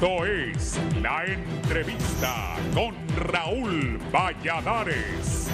Esto es La Entrevista con Raúl Valladares.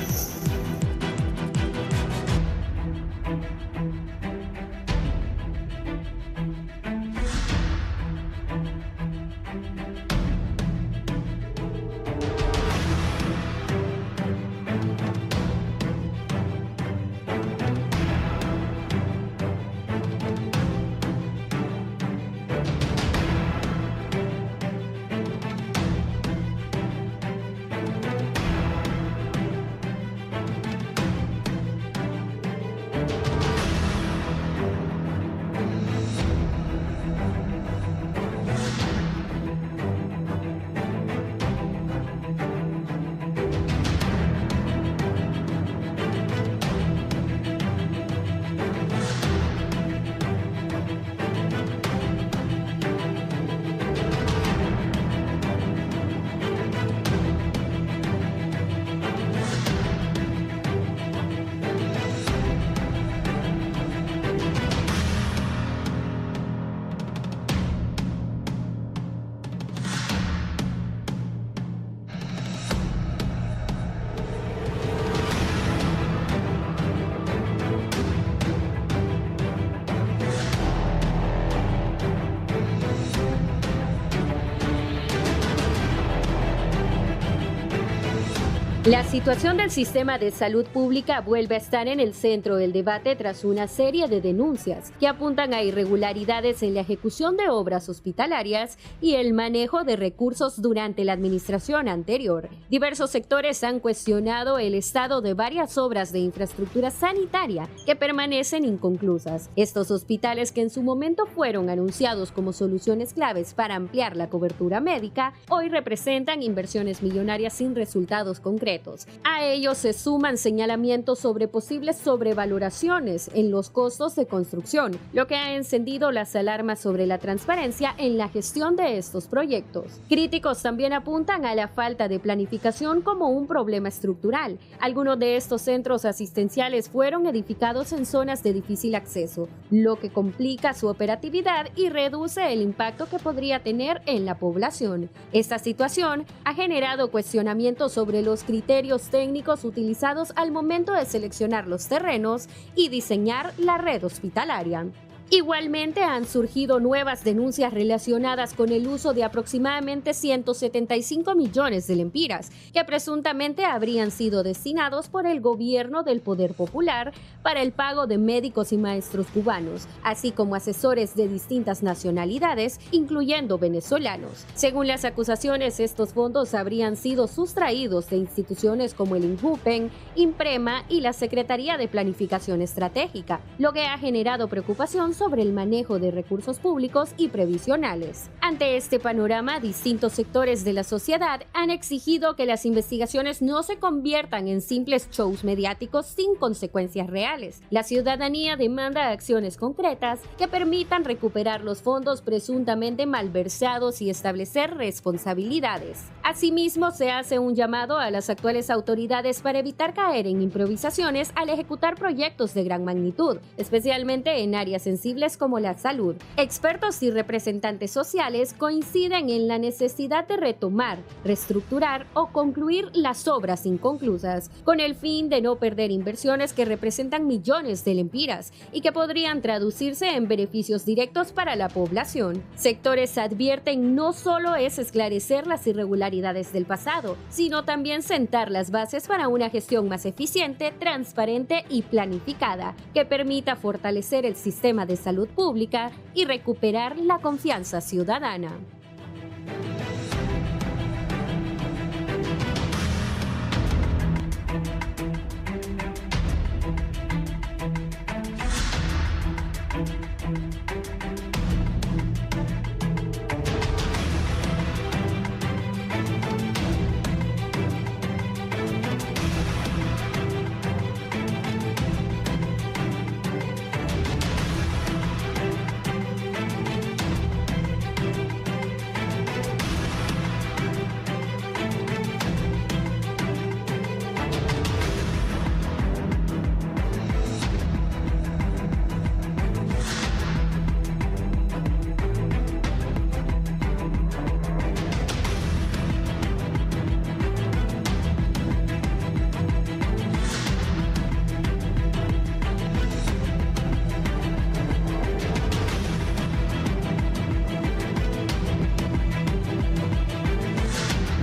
La situación del sistema de salud pública vuelve a estar en el centro del debate tras una serie de denuncias que apuntan a irregularidades en la ejecución de obras hospitalarias y el manejo de recursos durante la administración anterior. Diversos sectores han cuestionado el estado de varias obras de infraestructura sanitaria que permanecen inconclusas. Estos hospitales, que en su momento fueron anunciados como soluciones claves para ampliar la cobertura médica, hoy representan inversiones millonarias sin resultados concretos. A ellos se suman señalamientos sobre posibles sobrevaloraciones en los costos de construcción, lo que ha encendido las alarmas sobre la transparencia en la gestión de estos proyectos. Críticos también apuntan a la falta de planificación como un problema estructural. Algunos de estos centros asistenciales fueron edificados en zonas de difícil acceso, lo que complica su operatividad y reduce el impacto que podría tener en la población. Esta situación ha generado cuestionamientos sobre los criterios técnicos utilizados al momento de seleccionar los terrenos y diseñar la red hospitalaria. Igualmente han surgido nuevas denuncias relacionadas con el uso de aproximadamente 175 millones de lempiras, que presuntamente habrían sido destinados por el gobierno del Poder Popular para el pago de médicos y maestros cubanos, así como asesores de distintas nacionalidades, incluyendo venezolanos. Según las acusaciones, estos fondos habrían sido sustraídos de instituciones como el INJUPEN, INPREMA y la Secretaría de Planificación Estratégica, lo que ha generado preocupación sobre el manejo de recursos públicos y previsionales. Ante este panorama, distintos sectores de la sociedad han exigido que las investigaciones no se conviertan en simples shows mediáticos sin consecuencias reales. La ciudadanía demanda acciones concretas que permitan recuperar los fondos presuntamente malversados y establecer responsabilidades. Asimismo, se hace un llamado a las actuales autoridades para evitar caer en improvisaciones al ejecutar proyectos de gran magnitud, especialmente en áreas sensibles como la salud. Expertos y representantes sociales coinciden en la necesidad de retomar, reestructurar o concluir las obras inconclusas, con el fin de no perder inversiones que representan millones de lempiras y que podrían traducirse en beneficios directos para la población. Sectores advierten no solo es esclarecer las irregularidades del pasado, sino también sentar las bases para una gestión más eficiente, transparente y planificada, que permita fortalecer el sistema de salud pública y recuperar la confianza ciudadana.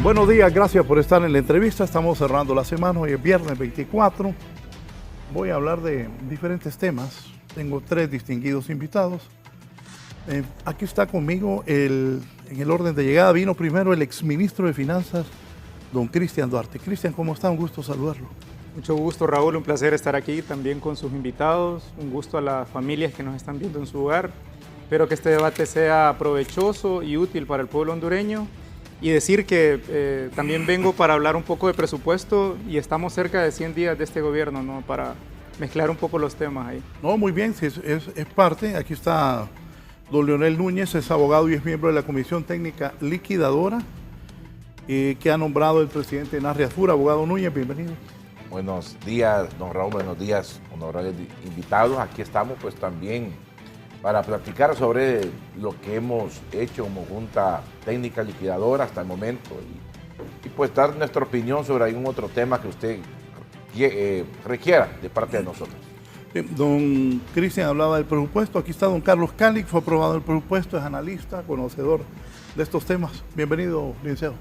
Buenos días, gracias por estar en la entrevista. Estamos cerrando la semana, hoy es viernes 24. Voy a hablar de diferentes temas. Tengo 3 distinguidos invitados. Aquí está conmigo, en el orden de llegada, vino primero el exministro de Finanzas, don Cristian Duarte. Cristian, ¿cómo está? Un gusto saludarlo. Mucho gusto, Raúl, un placer estar aquí también con sus invitados, un gusto a las familias que nos están viendo en su hogar. Espero que este debate sea provechoso y útil para el pueblo hondureño y decir que también vengo para hablar un poco de presupuesto y estamos cerca de 100 días de este gobierno, ¿no? Para mezclar un poco los temas ahí. No, muy bien, sí, es parte. Aquí está don Leonel Núñez, es abogado y es miembro de la Comisión Técnica Liquidadora que ha nombrado el presidente Narri Asfur. Abogado Núñez, bienvenido. Buenos días, don Raúl, buenos días, honorables invitados. Aquí estamos pues también para platicar sobre lo que hemos hecho como Junta Técnica Liquidadora hasta el momento y pues dar nuestra opinión sobre algún otro tema que usted requiera de parte de nosotros. Don Cristian hablaba del presupuesto. Aquí está don Carlos Cáliz, fue aprobado el presupuesto, es analista, conocedor de estos temas. Bienvenido, licenciado.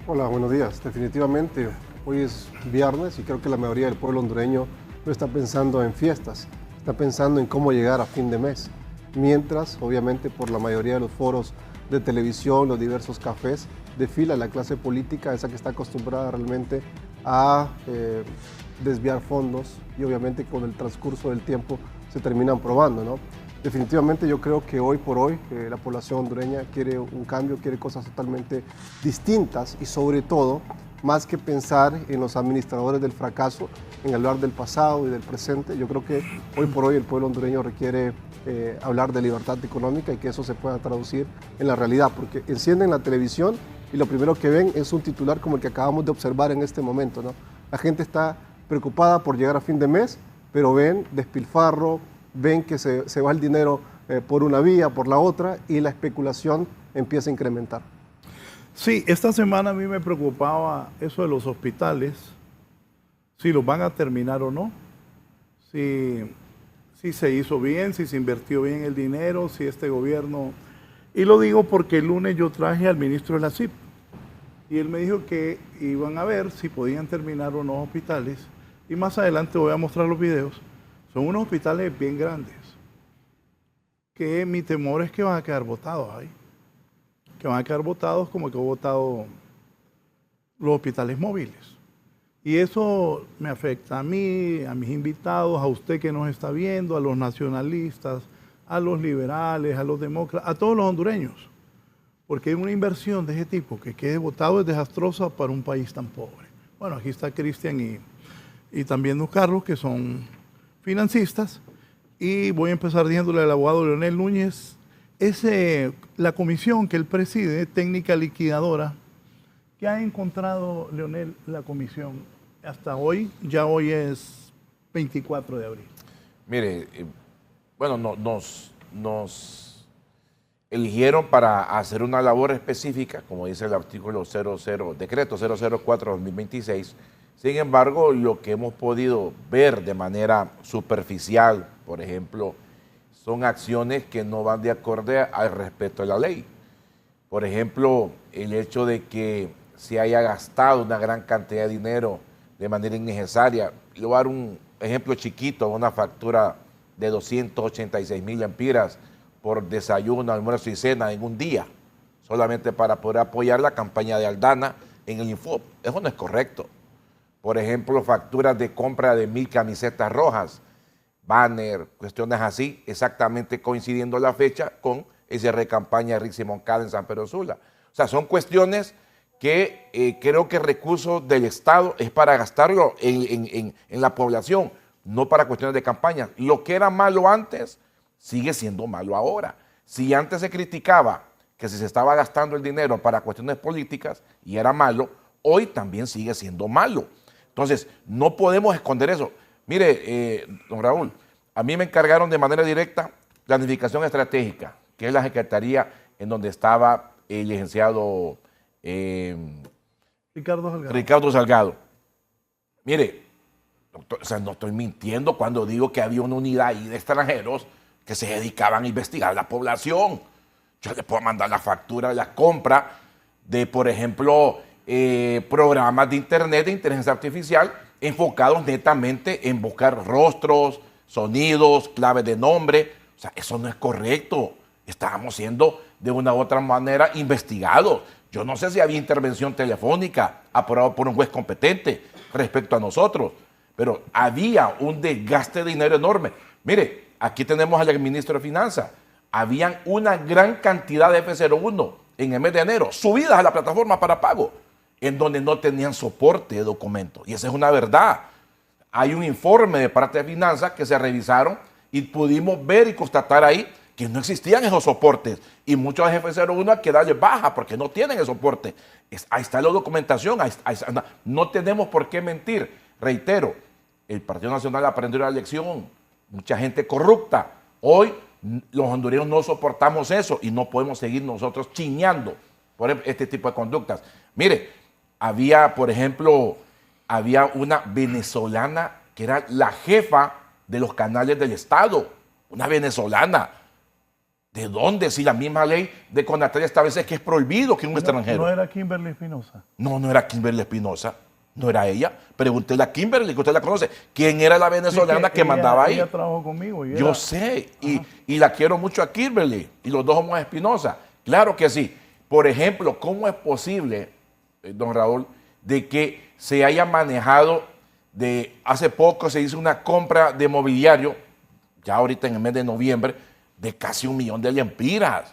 Hola, buenos días. Definitivamente, hoy es viernes y creo que la mayoría del pueblo hondureño no está pensando en fiestas, está pensando en cómo llegar a fin de mes. Mientras, obviamente, por la mayoría de los foros de televisión, los diversos cafés, desfila la clase política, esa que está acostumbrada realmente a desviar fondos y obviamente con el transcurso del tiempo se terminan probando, ¿no? Definitivamente yo creo que hoy por hoy la población hondureña quiere un cambio, quiere cosas totalmente distintas y sobre todo, más que pensar en los administradores del fracaso, en hablar del pasado y del presente, yo creo que hoy por hoy el pueblo hondureño requiere hablar de libertad económica y que eso se pueda traducir en la realidad, porque encienden la televisión y lo primero que ven es un titular como el que acabamos de observar en este momento, ¿no? La gente está preocupada por llegar a fin de mes, pero ven despilfarro, ven que se va el dinero por una vía, por la otra, y la especulación empieza a incrementar. Sí, esta semana a mí me preocupaba eso de los hospitales, si los van a terminar o no, si se hizo bien, si se invirtió bien el dinero, si este gobierno... Y lo digo porque el lunes yo traje al ministro de la CIP y él me dijo que iban a ver si podían terminar unos hospitales y más adelante voy a mostrar los videos. Son unos hospitales bien grandes que mi temor es que van a quedar botados ahí. Que van a quedar botados como que han botado los hospitales móviles. Y eso me afecta a mí, a mis invitados, a usted que nos está viendo, a los nacionalistas, a los liberales, a los demócratas, a todos los hondureños. Porque una inversión de ese tipo que quede botado es desastrosa para un país tan pobre. Bueno, aquí está Cristian y también don Carlos, que son financistas. Y voy a empezar diciéndole al abogado Leonel Núñez, la comisión que él preside, técnica liquidadora, ¿qué ha encontrado, Leonel, la comisión hasta hoy? Ya hoy es 24 de abril. Mire, bueno, nos eligieron para hacer una labor específica, como dice el artículo decreto 004-2026. Sin embargo, lo que hemos podido ver de manera superficial, por ejemplo, son acciones que no van de acorde al respeto de la ley. Por ejemplo, el hecho de que se haya gastado una gran cantidad de dinero de manera innecesaria. Le voy a dar un ejemplo chiquito, una factura de 286,000 lempiras por desayuno, almuerzo y cena en un día, solamente para poder apoyar la campaña de Aldana en el Infop. Eso no es correcto. Por ejemplo, facturas de compra de 1,000 camisetas rojas, banner, cuestiones así, exactamente coincidiendo la fecha con esa recampaña de Rixi Moncada en San Pedro Sula. O sea, son cuestiones que creo que el recurso del Estado es para gastarlo en la población, no para cuestiones de campaña. Lo que era malo antes sigue siendo malo ahora. Si antes se criticaba que se estaba gastando el dinero para cuestiones políticas y era malo, hoy también sigue siendo malo. Entonces, no podemos esconder eso. Mire, don Raúl, a mí me encargaron de manera directa planificación estratégica, que es la secretaría en donde estaba el licenciado Ricardo Salgado. Mire, doctor, o sea, no estoy mintiendo cuando digo que había una unidad ahí de extranjeros que se dedicaban a investigar la población. Yo le puedo mandar la factura de la compra de, por ejemplo, programas de internet de inteligencia artificial enfocados netamente en buscar rostros, sonidos, claves de nombre. O sea, eso no es correcto. Estábamos siendo de una u otra manera investigados. Yo no sé si había intervención telefónica aprobada por un juez competente respecto a nosotros, pero había un desgaste de dinero enorme. Mire, aquí tenemos al ministro de Finanzas. Habían una gran cantidad de F01 en el mes de enero subidas a la plataforma para pago, en donde no tenían soporte de documentos. Y esa es una verdad. Hay un informe de parte de Finanzas que se revisaron y pudimos ver y constatar ahí que no existían esos soportes. Y muchos F01 hay que darle baja porque no tienen el soporte. Ahí está la documentación. No tenemos por qué mentir. Reitero, el Partido Nacional aprendió la lección. Mucha gente corrupta. Hoy los hondureños no soportamos eso y no podemos seguir nosotros chiñando por este tipo de conductas. Mire, había, por ejemplo, había una venezolana que era la jefa de los canales del Estado. Una venezolana. ¿De dónde? Si la misma ley de Conataria establece que es prohibido que un extranjero. ¿No era Kimberly Espinosa? No, no era Kimberly Espinosa. No era ella. Pregúntele a Kimberly, que usted la conoce. ¿Quién era la venezolana que mandaba ahí? Ella trabajó conmigo. Yo sé. Y la quiero mucho a Kimberly. Y los dos somos Espinosa. Claro que sí. Por ejemplo, ¿cómo es posible, don Raúl, de que se haya manejado hace poco se hizo una compra de mobiliario, ya ahorita en el mes de noviembre, de casi 1 millón de lempiras?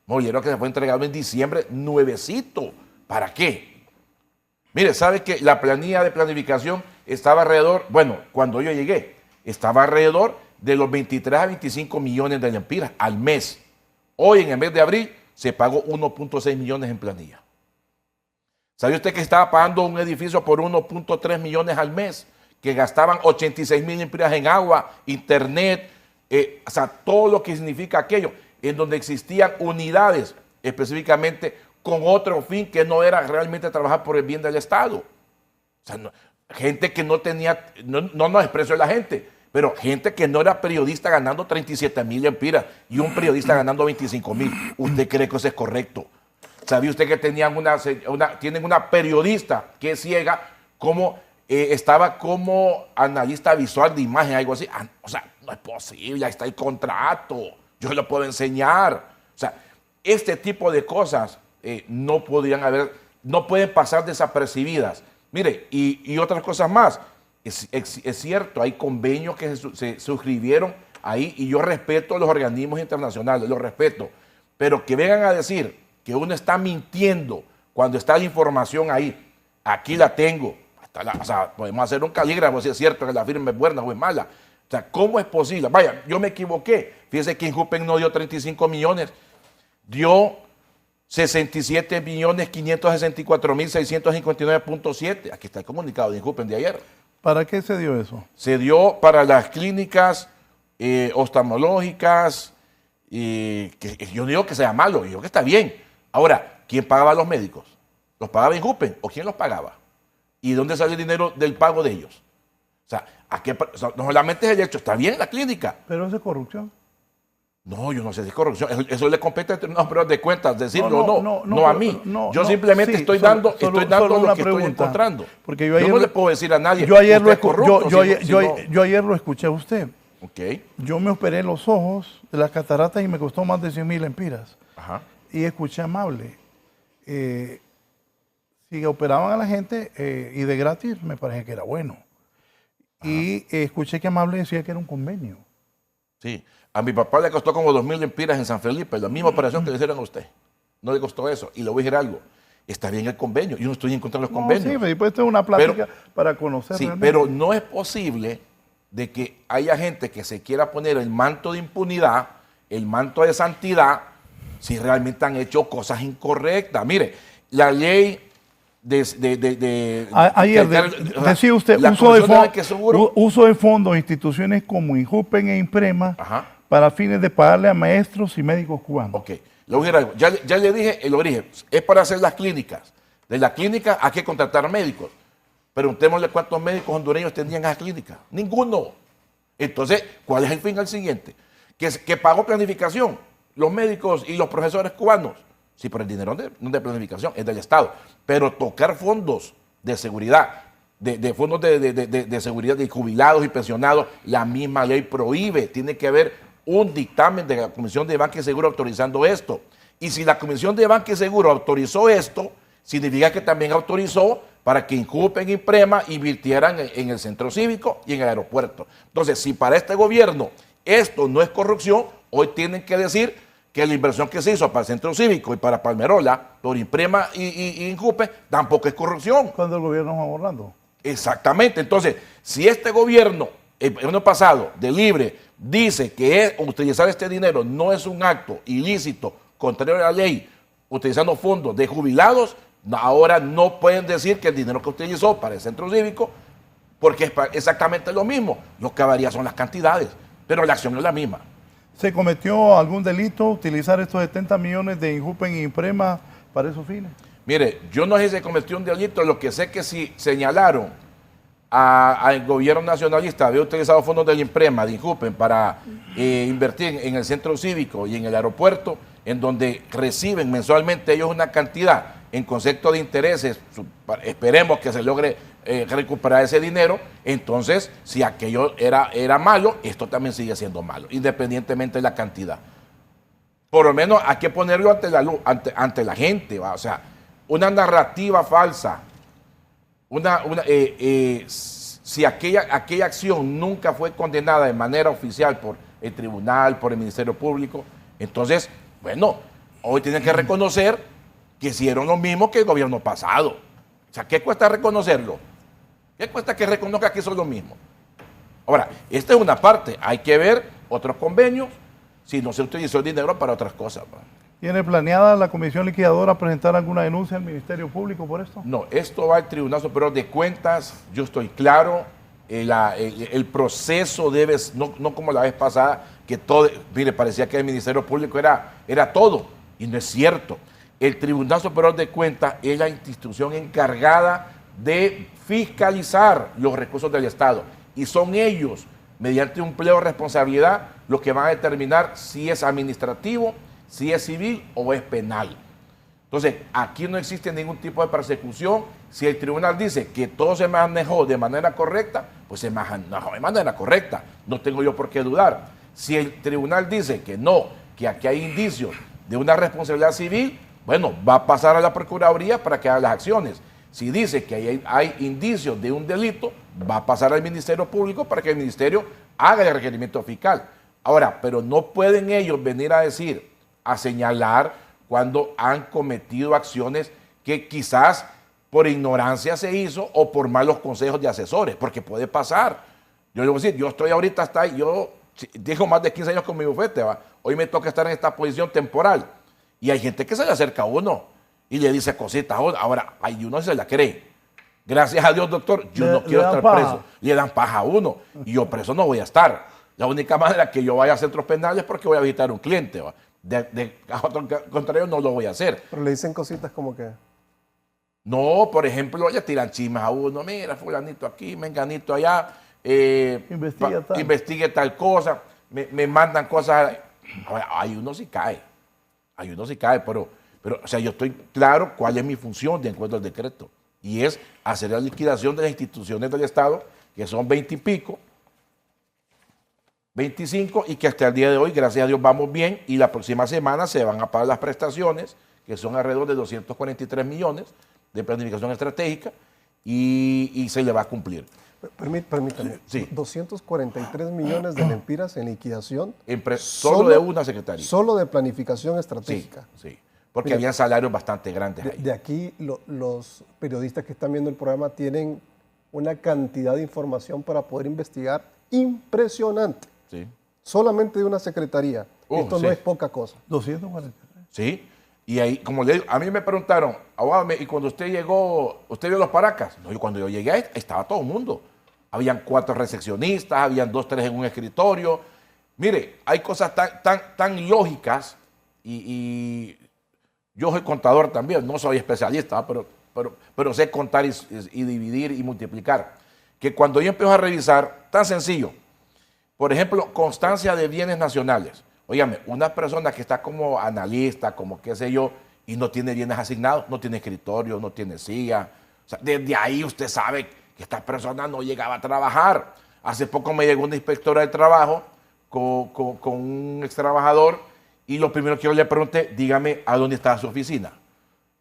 Mobiliario que se fue entregado en diciembre, nuevecito. ¿Para qué? Mire, ¿sabe que la planilla de planificación estaba alrededor, bueno, cuando yo llegué, estaba alrededor de los 23 a 25 millones de lempiras al mes? Hoy, en el mes de abril, se pagó 1.6 millones en planilla. ¿Sabe usted que estaba pagando un edificio por 1.3 millones al mes? Que gastaban 86,000 lempiras en agua, internet, o sea, todo lo que significa aquello, en donde existían unidades específicamente con otro fin que no era realmente trabajar por el bien del Estado. O sea, gente que no tenía, no nos expresó la gente, pero gente que no era periodista ganando 37,000 lempiras y un periodista ganando 25,000. ¿Usted cree que eso es correcto? ¿Sabía usted que tienen una periodista que es ciega, como estaba como analista visual de imagen, algo así? O sea, no es posible, ahí está el contrato, yo lo puedo enseñar. O sea, este tipo de cosas no pueden pasar desapercibidas. Mire, y otras cosas más. Es cierto, hay convenios que se suscribieron ahí y yo respeto los organismos internacionales, los respeto. Pero que vengan a decir que uno está mintiendo cuando está la información ahí, aquí la tengo. O sea, podemos hacer un calígrafo si es cierto que la firma es buena o es mala. O sea, ¿cómo es posible? Vaya, yo me equivoqué. Fíjese que Injupen no dio 35 millones, dio 67.564.659.7. Aquí está el comunicado de Injupen de ayer. ¿Para qué se dio eso? Se dio para las clínicas oftalmológicas, que yo digo que sea malo, yo digo que está bien. Ahora, ¿quién pagaba a los médicos? ¿Los pagaba Injupen o quién los pagaba? ¿Y dónde sale el dinero del pago de ellos? O sea, no solamente es el hecho, está bien la clínica. Pero eso es corrupción. No, yo no sé si es corrupción. Eso le compete a los pero de cuentas, decirlo no a mí. Yo simplemente estoy dando lo que estoy encontrando. Porque yo no le puedo decir a nadie yo ayer usted es corrupto. Yo ayer lo escuché a usted. Okay. Yo me operé los ojos de las cataratas y me costó más de 100,000 lempiras. Ajá. Y escuché amable. Si operaban a la gente y de gratis, me parece que era bueno. Ajá. Y escuché que amable decía que era un convenio. Sí. A mi papá le costó como 2,000 lempiras en San Felipe, la misma operación que le hicieron a usted. No le costó eso. Y le voy a decir algo. Está bien el convenio. Yo no estoy en contra de los convenios. Sí, me di puesto una plática para conocer. Sí, pero no es posible de que haya gente que se quiera poner el manto de impunidad, el manto de santidad, si realmente han hecho cosas incorrectas. Mire, la ley ayer decía usted, uso de fondos, instituciones como Injupen e Imprema, ajá, para fines de pagarle a maestros y médicos cubanos. Ok, ya le dije el origen, es para hacer las clínicas. De la clínica hay que contratar médicos. Preguntémosle cuántos médicos hondureños tenían esa clínica. Ninguno. Entonces, ¿cuál es el fin al siguiente? Que pagó planificación, los médicos y los profesores cubanos. Sí, pero el dinero no es de planificación, es del Estado. Pero tocar fondos de seguridad, de fondos de seguridad de jubilados y pensionados, la misma ley prohíbe. Tiene que haber un dictamen de la Comisión de Banca y Seguro autorizando esto. Y si la Comisión de Banca y Seguro autorizó esto, significa que también autorizó para que Injupen y Imprema invirtieran en el centro cívico y en el aeropuerto. Entonces, si para este gobierno esto no es corrupción, hoy tienen que decir que la inversión que se hizo para el centro cívico y para Palmerola, por Imprema y Injupen, tampoco es corrupción. Cuando el gobierno Juan Orlando. Exactamente. Entonces, si este gobierno, el año pasado, de Libre, dice que utilizar este dinero no es un acto ilícito, contrario a la ley, utilizando fondos de jubilados, ahora no pueden decir que el dinero que utilizó para el centro cívico, porque es exactamente lo mismo. Lo que varía son las cantidades, pero la acción es la misma. ¿Se cometió algún delito utilizar estos 70 millones de Injupen y Imprema para esos fines? Mire, yo no sé si se cometió un delito, lo que sé es que si señalaron al gobierno nacionalista había utilizado fondos de la Imprema, de Injupen, para invertir en el centro cívico y en el aeropuerto, en donde reciben mensualmente ellos una cantidad en concepto de intereses, esperemos que se logre recuperar ese dinero. Entonces, si aquello era malo, esto también sigue siendo malo, independientemente de la cantidad. Por lo menos hay que ponerlo ante la gente, ¿va? O sea, una narrativa falsa, si aquella acción nunca fue condenada de manera oficial por el tribunal, por el Ministerio Público, entonces, bueno, hoy tienen que reconocer que hicieron lo mismo que el gobierno pasado. O sea, ¿qué cuesta reconocerlo? ¿Qué cuesta que reconozca que hizo lo mismo? Ahora, esta es una parte. Hay que ver otros convenios si no se utilizó el dinero para otras cosas. ¿Tiene planeada la Comisión Liquidadora presentar alguna denuncia al Ministerio Público por esto? No, esto va al Tribunal Superior de Cuentas. Yo estoy claro. El proceso debe, no como la vez pasada, que todo, mire, parecía que el Ministerio Público era todo, y no es cierto. El Tribunal Superior de Cuentas es la institución encargada de fiscalizar los recursos del Estado, y son ellos, mediante un pleo de responsabilidad, los que van a determinar si es administrativo, si es civil o es penal. Entonces, aquí no existe ningún tipo de persecución. Si el tribunal dice que todo se manejó de manera correcta, pues se manejó de manera correcta. No tengo yo por qué dudar. Si el tribunal dice que no, que aquí hay indicios de una responsabilidad civil, bueno, va a pasar a la Procuraduría para que haga las acciones. Si dice que hay indicios de un delito, va a pasar al Ministerio Público para que el Ministerio haga el requerimiento fiscal. Ahora, pero no pueden ellos venir a decir, a señalar cuando han cometido acciones que quizás por ignorancia se hizo o por malos consejos de asesores, porque puede pasar. Yo le voy a decir, yo estoy ahorita hasta ahí, yo dejo más de 15 años con mi bufete, ¿va? Hoy me toca estar en esta posición temporal. Y hay gente que se le acerca a uno y le dice cositas a uno. Ahora, hay uno que se la cree. Gracias a Dios, doctor, yo no quiero estar preso. Le dan paja a uno y yo preso no voy a estar. La única manera que yo vaya a centros penales es porque voy a visitar a un cliente, ¿va? De otro contrario no lo voy a hacer. Pero le dicen cositas como que... No, por ejemplo, ya tiran chismes a uno. Mira, fulanito aquí, menganito allá. Investigue tal cosa. Me mandan cosas. Ahora, hay uno sí cae. Hay uno sí cae, pero, o sea, yo estoy claro cuál es mi función de acuerdo al decreto. Y es hacer la liquidación de las instituciones del Estado, que son 20 y pico, 25, y que hasta el día de hoy, gracias a Dios, vamos bien, y la próxima semana se van a pagar las prestaciones, que son alrededor de 243 millones de planificación estratégica, y se le va a cumplir. Permítame, Sí. 243 millones de lempiras en liquidación. Solo de una secretaría. Solo de planificación Sí, estratégica. sí, porque Mira, habían salarios bastante grandes ahí. De aquí los periodistas que están viendo el programa tienen una cantidad de información para poder investigar impresionante. Sí. Solamente de una secretaría. Esto sí. no es poca cosa. 243. Sí, y ahí, como le digo, a mí me preguntaron, abogado, ¿y cuando usted llegó, usted vio los Paracas? No, cuando yo llegué, estaba todo el mundo. Habían 4 recepcionistas, habían 2, 3 en un escritorio. Mire, hay cosas tan lógicas, y yo soy contador también, no soy especialista, pero sé contar y dividir y multiplicar. Que cuando yo empiezo a revisar, tan sencillo, por ejemplo, constancia de bienes nacionales. Óigame, una persona que está como analista, como qué sé yo, y no tiene bienes asignados, no tiene escritorio, no tiene silla. O sea, desde ahí usted sabe que esta persona no llegaba a trabajar. Hace poco me llegó una inspectora de trabajo con un ex trabajador y lo primero que yo le pregunté, dígame a dónde está su oficina.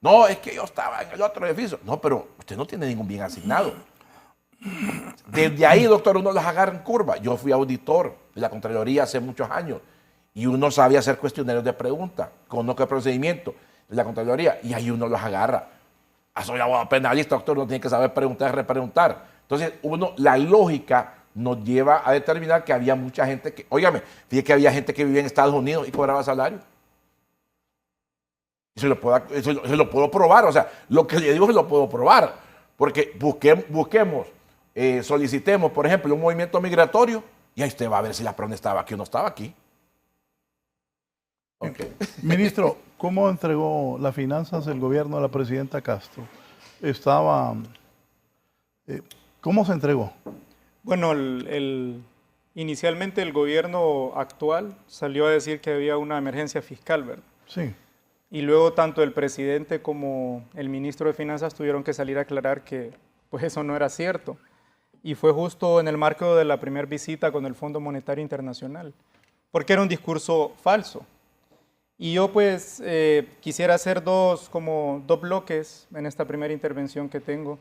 No, es que yo estaba en el otro edificio. No, pero usted no tiene ningún bien asignado. Desde ahí, doctor, uno los agarra en curva. Yo fui auditor de la Contraloría hace muchos años y uno sabía hacer cuestionarios de preguntas, conozco el procedimiento de la Contraloría y ahí uno los agarra. Soy abogado penalista, doctor, uno tiene que saber preguntar y repreguntar. Entonces, la lógica nos lleva a determinar que había mucha gente que, óigame, fíjate que había gente que vivía en Estados Unidos y cobraba salario. Y se lo puedo probar, o sea, lo que le digo se lo puedo probar, porque busquemos, solicitemos, por ejemplo, un movimiento migratorio y ahí usted va a ver si la persona estaba aquí o no estaba aquí. Okay. Ministro, ¿cómo entregó las finanzas el gobierno a la presidenta Castro? ¿Cómo se entregó? Bueno, inicialmente el gobierno actual salió a decir que había una emergencia fiscal, ¿verdad? Sí. Y luego tanto el presidente como el ministro de Finanzas tuvieron que salir a aclarar que pues eso no era cierto. Y fue justo en el marco de la primera visita con el Fondo Monetario Internacional, porque era un discurso falso. Y yo pues quisiera hacer dos bloques en esta primera intervención que tengo.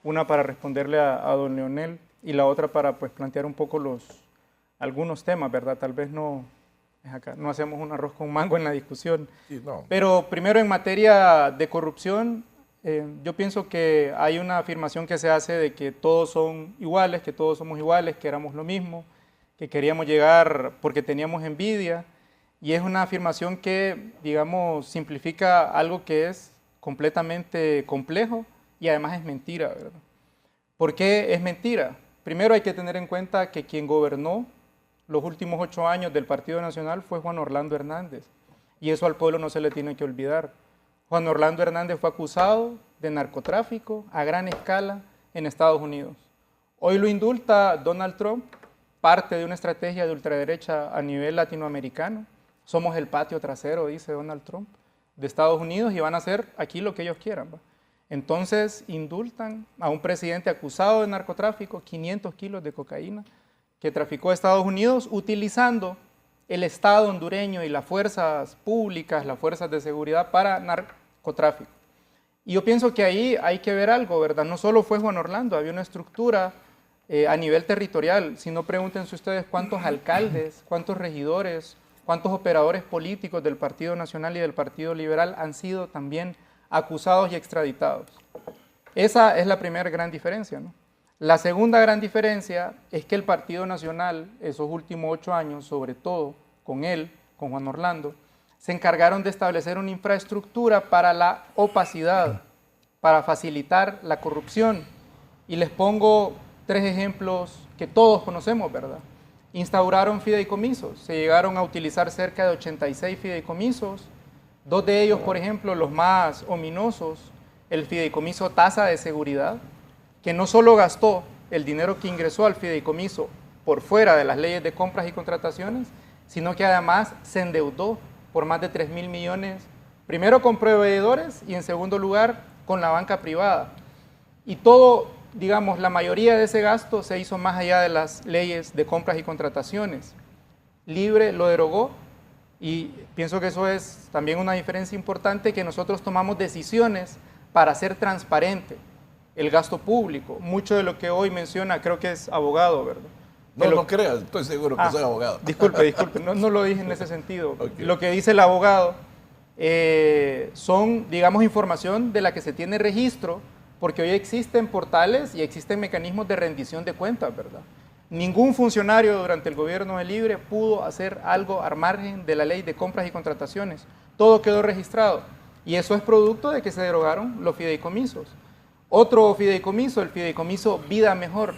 Una para responderle a don Leonel y la otra para pues plantear un poco algunos temas, ¿verdad? Tal vez no hacemos un arroz con mango en la discusión. Sí, no. Pero primero en materia de corrupción, yo pienso que hay una afirmación que se hace de que todos son iguales, que todos somos iguales, que éramos lo mismo, que queríamos llegar porque teníamos envidia. Y es una afirmación que, digamos, simplifica algo que es completamente complejo y además es mentira, ¿verdad? ¿Por qué es mentira? Primero hay que tener en cuenta que quien gobernó los últimos 8 años del Partido Nacional fue Juan Orlando Hernández. Y eso al pueblo no se le tiene que olvidar. Juan Orlando Hernández fue acusado de narcotráfico a gran escala en Estados Unidos. Hoy lo indulta Donald Trump, parte de una estrategia de ultraderecha a nivel latinoamericano. Somos el patio trasero, dice Donald Trump, de Estados Unidos y van a hacer aquí lo que ellos quieran, ¿va? Entonces indultan a un presidente acusado de narcotráfico, 500 kilos de cocaína, que traficó a Estados Unidos utilizando el Estado hondureño y las fuerzas públicas, las fuerzas de seguridad para narcotráfico. Y yo pienso que ahí hay que ver algo, ¿verdad? No solo fue Juan Orlando, había una estructura a nivel territorial. Si no, pregúntense ustedes cuántos alcaldes, cuántos regidores, cuántos operadores políticos del Partido Nacional y del Partido Liberal han sido también acusados y extraditados. Esa es la primera gran diferencia, ¿no? La segunda gran diferencia es que el Partido Nacional, esos últimos 8 años, sobre todo con él, con Juan Orlando, se encargaron de establecer una infraestructura para la opacidad, para facilitar la corrupción. Y les pongo 3 ejemplos que todos conocemos, ¿verdad? Instauraron fideicomisos, se llegaron a utilizar cerca de 86 fideicomisos, 2 de ellos, por ejemplo, los más ominosos, el fideicomiso tasa de seguridad, que no solo gastó el dinero que ingresó al fideicomiso por fuera de las leyes de compras y contrataciones, sino que además se endeudó por más de 3.000 millones, primero con proveedores y en segundo lugar con la banca privada. Y todo, digamos, la mayoría de ese gasto se hizo más allá de las leyes de compras y contrataciones. Libre lo derogó y pienso que eso es también una diferencia importante, que nosotros tomamos decisiones para hacer transparente el gasto público. Mucho de lo que hoy menciona, creo que es abogado, ¿verdad? No creas, estoy seguro que soy abogado. Disculpe, no lo dije en ese sentido. Okay. Lo que dice el abogado son, digamos, información de la que se tiene registro, porque hoy existen portales y existen mecanismos de rendición de cuentas, ¿verdad? Ningún funcionario durante el gobierno de Libre pudo hacer algo al margen de la ley de compras y contrataciones. Todo quedó registrado. Y eso es producto de que se derogaron los fideicomisos. Otro fideicomiso, el fideicomiso Vida Mejor,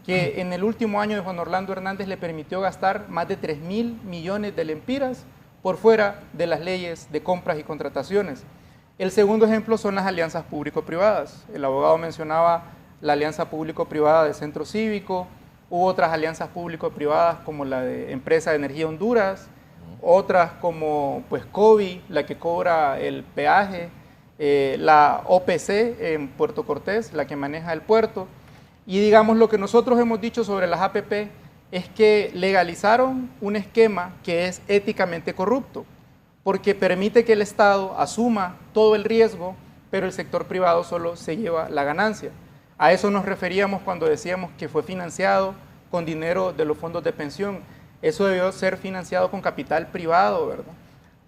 que en el último año de Juan Orlando Hernández le permitió gastar más de 3.000 millones de lempiras por fuera de las leyes de compras y contrataciones. El segundo ejemplo son las alianzas público-privadas. El abogado mencionaba la alianza público-privada de Centro Cívico, hubo otras alianzas público-privadas como la de Empresa de Energía Honduras, otras como pues COBI, la que cobra el peaje, la OPC en Puerto Cortés, la que maneja el puerto. Y digamos, lo que nosotros hemos dicho sobre las APP es que legalizaron un esquema que es éticamente corrupto, porque permite que el Estado asuma todo el riesgo, pero el sector privado solo se lleva la ganancia. A eso nos referíamos cuando decíamos que fue financiado con dinero de los fondos de pensión. Eso debió ser financiado con capital privado, ¿verdad?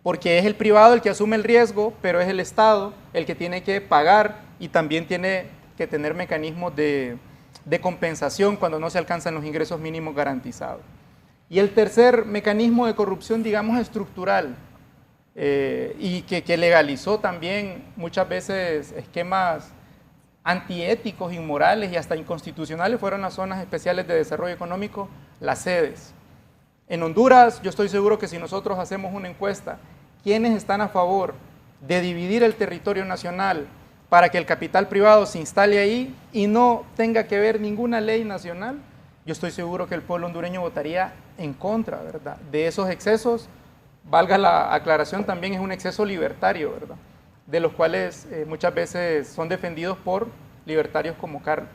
Porque es el privado el que asume el riesgo, pero es el Estado el que tiene que pagar y también tiene que tener mecanismos de compensación cuando no se alcanzan los ingresos mínimos garantizados. Y el tercer mecanismo de corrupción, digamos, estructural, y que legalizó también muchas veces esquemas antiéticos, inmorales y hasta inconstitucionales, fueron las zonas especiales de desarrollo económico, las sedes. En Honduras, yo estoy seguro que si nosotros hacemos una encuesta, ¿quiénes están a favor de dividir el territorio nacional para que el capital privado se instale ahí y no tenga que ver ninguna ley nacional? Yo estoy seguro que el pueblo hondureño votaría en contra, ¿verdad? De esos excesos, valga la aclaración, también es un exceso libertario, ¿verdad? De los cuales muchas veces son defendidos por libertarios como Carlos.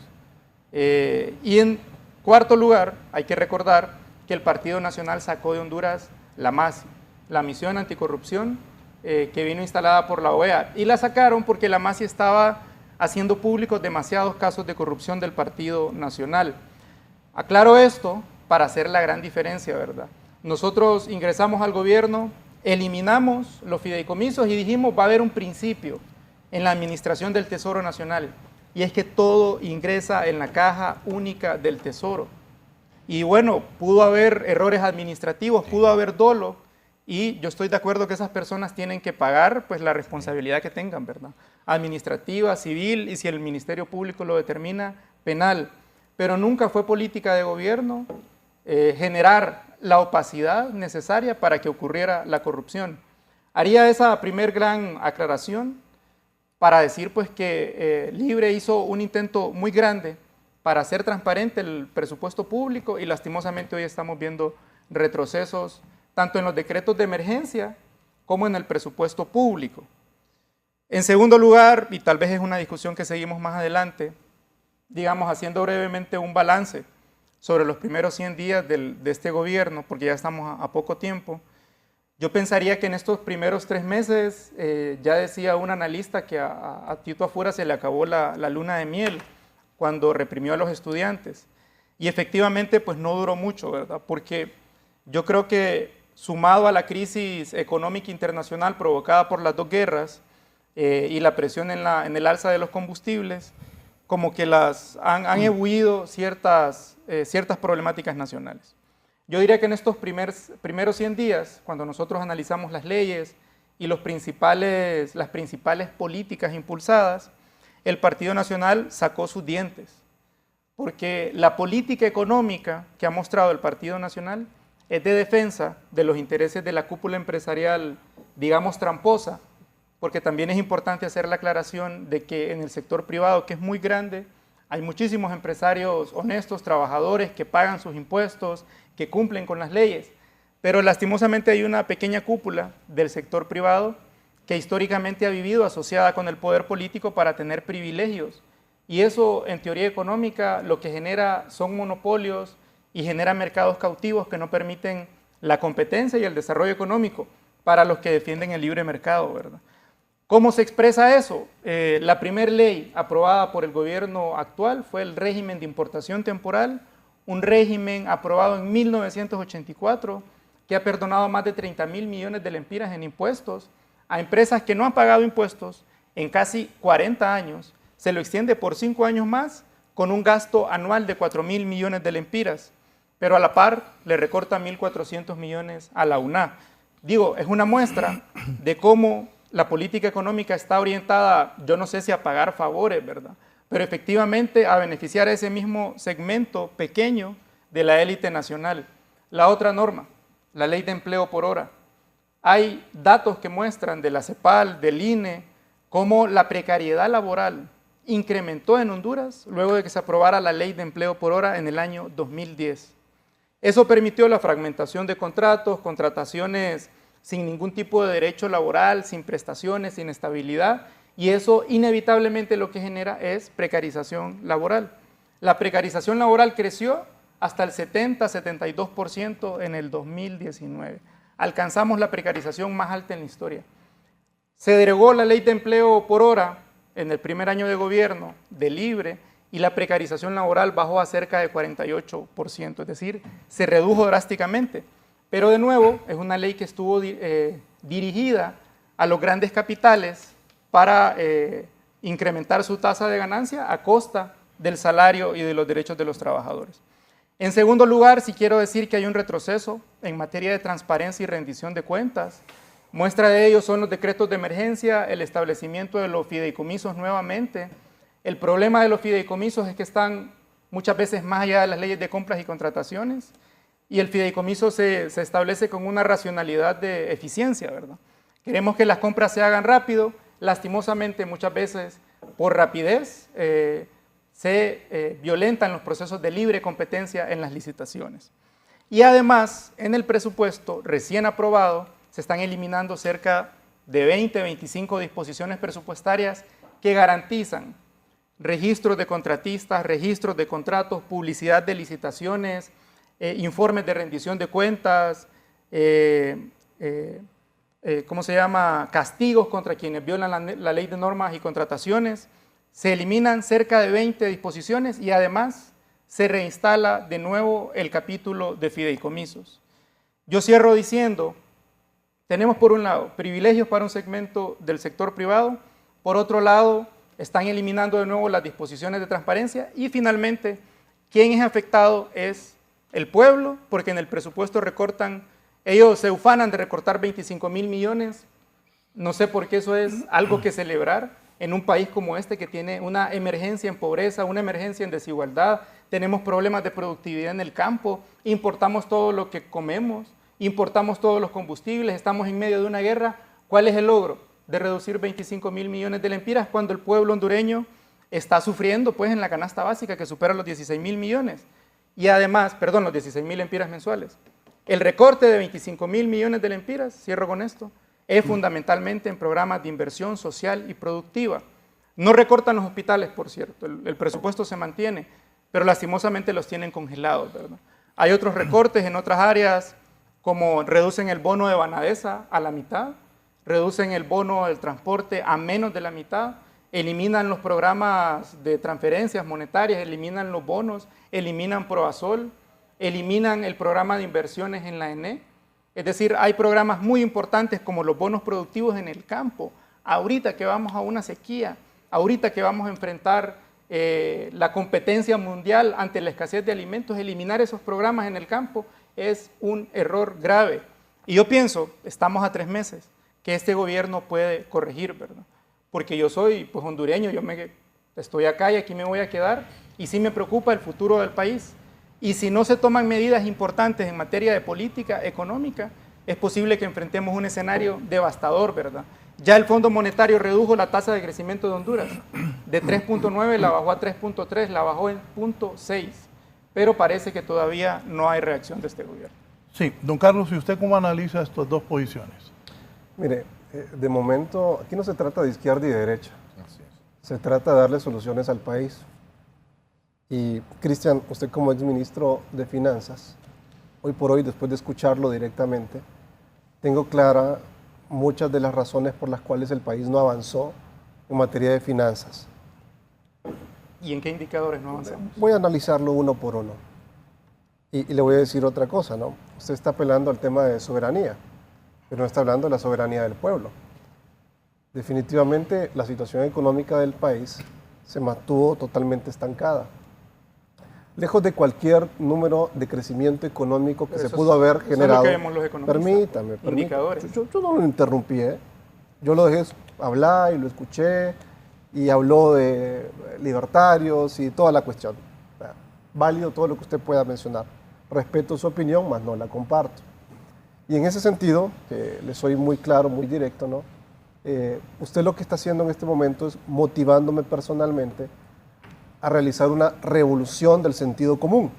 Y en cuarto lugar, hay que recordar que el Partido Nacional sacó de Honduras la MASI, la Misión Anticorrupción, que vino instalada por la OEA, y la sacaron porque la MASI estaba haciendo públicos demasiados casos de corrupción del Partido Nacional. Aclaro esto para hacer la gran diferencia, ¿verdad? Nosotros ingresamos al gobierno, eliminamos los fideicomisos y dijimos va a haber un principio en la administración del Tesoro Nacional, y es que todo ingresa en la caja única del Tesoro. Y bueno, pudo haber errores administrativos, pudo haber dolo, y yo estoy de acuerdo que esas personas tienen que pagar pues la responsabilidad que tengan, ¿verdad? Administrativa, civil, y si el Ministerio Público lo determina, penal. Pero nunca fue política de gobierno generar la opacidad necesaria para que ocurriera la corrupción. Haría esa primer gran aclaración para decir pues que Libre hizo un intento muy grande para hacer transparente el presupuesto público, y lastimosamente hoy estamos viendo retrocesos tanto en los decretos de emergencia como en el presupuesto público. En segundo lugar, y tal vez es una discusión que seguimos más adelante, digamos, haciendo brevemente un balance sobre los primeros 100 días de este gobierno, porque ya estamos a poco tiempo, yo pensaría que en estos primeros 3 meses, ya decía un analista que a Tito Afuera se le acabó la luna de miel cuando reprimió a los estudiantes. Y efectivamente, pues no duró mucho, ¿verdad? Porque yo creo que sumado a la crisis económica internacional provocada por las 2 guerras y la presión en el alza de los combustibles, como que han ebullido ciertas problemáticas nacionales. Yo diría que en estos primeros 100 días, cuando nosotros analizamos las leyes y las principales políticas impulsadas, el Partido Nacional sacó sus dientes, porque la política económica que ha mostrado el Partido Nacional es de defensa de los intereses de la cúpula empresarial, digamos, tramposa, porque también es importante hacer la aclaración de que en el sector privado, que es muy grande, hay muchísimos empresarios honestos, trabajadores que pagan sus impuestos, que cumplen con las leyes, pero lastimosamente hay una pequeña cúpula del sector privado que históricamente ha vivido asociada con el poder político para tener privilegios, y eso en teoría económica lo que genera son monopolios y genera mercados cautivos que no permiten la competencia y el desarrollo económico para los que defienden el libre mercado, ¿verdad? ¿Cómo se expresa eso? La primera ley aprobada por el gobierno actual fue el régimen de importación temporal, un régimen aprobado en 1984 que ha perdonado más de 30.000 millones de lempiras en impuestos a empresas que no han pagado impuestos en casi 40 años. Se lo extiende por 5 años más con un gasto anual de 4.000 millones de lempiras, pero a la par le recorta 1.400 millones a la UNA. Digo, es una muestra de cómo la política económica está orientada, yo no sé si a pagar favores, ¿verdad?, pero efectivamente a beneficiar a ese mismo segmento pequeño de la élite nacional. La otra norma, la ley de empleo por hora. Hay datos que muestran de la CEPAL, del INE, cómo la precariedad laboral incrementó en Honduras luego de que se aprobara la ley de empleo por hora en el año 2010. Eso permitió la fragmentación de contratos, contrataciones sin ningún tipo de derecho laboral, sin prestaciones, sin estabilidad, y eso inevitablemente lo que genera es precarización laboral. La precarización laboral creció hasta el 70-72% en el 2019. Alcanzamos la precarización más alta en la historia. Se derogó la ley de empleo por hora en el primer año de gobierno de Libre y la precarización laboral bajó a cerca de 48%, es decir, se redujo drásticamente. Pero de nuevo, es una ley que estuvo dirigida a los grandes capitales para incrementar su tasa de ganancia a costa del salario y de los derechos de los trabajadores. En segundo lugar, sí quiero decir que hay un retroceso en materia de transparencia y rendición de cuentas. Muestra de ello son los decretos de emergencia, el establecimiento de los fideicomisos nuevamente. El problema de los fideicomisos es que están muchas veces más allá de las leyes de compras y contrataciones, y el fideicomiso se establece con una racionalidad de eficiencia, ¿verdad? Queremos que las compras se hagan rápido, lastimosamente muchas veces por rapidez se violentan los procesos de libre competencia en las licitaciones. Y además, en el presupuesto recién aprobado, se están eliminando cerca de 20-25 disposiciones presupuestarias que garantizan registros de contratistas, registros de contratos, publicidad de licitaciones, informes de rendición de cuentas, castigos contra quienes violan la ley de normas y contrataciones. Se eliminan cerca de 20 disposiciones y además se reinstala de nuevo el capítulo de fideicomisos. Yo cierro diciendo, tenemos por un lado privilegios para un segmento del sector privado, por otro lado están eliminando de nuevo las disposiciones de transparencia y finalmente quien es afectado es el pueblo, porque en el presupuesto recortan, ellos se ufanan de recortar 25.000 millones, no sé por qué eso es algo que celebrar en un país como este que tiene una emergencia en pobreza, una emergencia en desigualdad, tenemos problemas de productividad en el campo, importamos todo lo que comemos, importamos todos los combustibles, estamos en medio de una guerra. ¿Cuál es el logro de reducir 25.000 millones de lempiras cuando el pueblo hondureño está sufriendo pues en la canasta básica que supera los 16.000 millones? Y además, perdón, los 16.000 lempiras mensuales. El recorte de 25.000 millones de lempiras, cierro con esto, es fundamentalmente en programas de inversión social y productiva. No recortan los hospitales, por cierto, el presupuesto se mantiene, pero lastimosamente los tienen congelados, ¿verdad? Hay otros recortes en otras áreas, como reducen el bono de Banadesa a la mitad, reducen el bono del transporte a menos de la mitad, eliminan los programas de transferencias monetarias, eliminan los bonos, eliminan Proasol, eliminan el programa de inversiones en la ENE. Es decir, hay programas muy importantes como los bonos productivos en el campo. Ahorita que vamos a una sequía, ahorita que vamos a enfrentar la competencia mundial ante la escasez de alimentos, eliminar esos programas en el campo es un error grave. Y yo pienso, estamos a 3 meses, que este gobierno puede corregir, ¿verdad? Porque yo soy pues, hondureño, estoy acá y aquí me voy a quedar, y sí me preocupa el futuro del país. Y si no se toman medidas importantes en materia de política económica, es posible que enfrentemos un escenario devastador, ¿verdad? Ya el Fondo Monetario redujo la tasa de crecimiento de Honduras, de 3.9 la bajó a 3.3, la bajó en 0.6, pero parece que todavía no hay reacción de este gobierno. Sí, don Carlos, ¿y usted cómo analiza estas dos posiciones? Mire, de momento, aquí no se trata de izquierda y de derecha. Se trata de darle soluciones al país. Y, Cristian, usted como exministro de Finanzas, hoy por hoy, después de escucharlo directamente, tengo clara muchas de las razones por las cuales el país no avanzó en materia de finanzas. ¿Y en qué indicadores no avanzamos? Voy a analizarlo uno por uno. Y le voy a decir otra cosa, ¿no? Usted está apelando al tema de soberanía, pero no está hablando de la soberanía del pueblo. Definitivamente, la situación económica del país se mantuvo totalmente estancada. Lejos de cualquier número de crecimiento económico que se pudo haber generado. Es lo que vemos los economistas. Permítame. Indicadores. Yo no lo interrumpí, Yo lo dejé hablar y lo escuché y habló de libertarios y toda la cuestión. Válido todo lo que usted pueda mencionar. Respeto su opinión, mas no la comparto. Y en ese sentido, que le soy muy claro, muy directo, ¿no? Usted lo que está haciendo en este momento es motivándome personalmente a realizar una revolución del sentido común.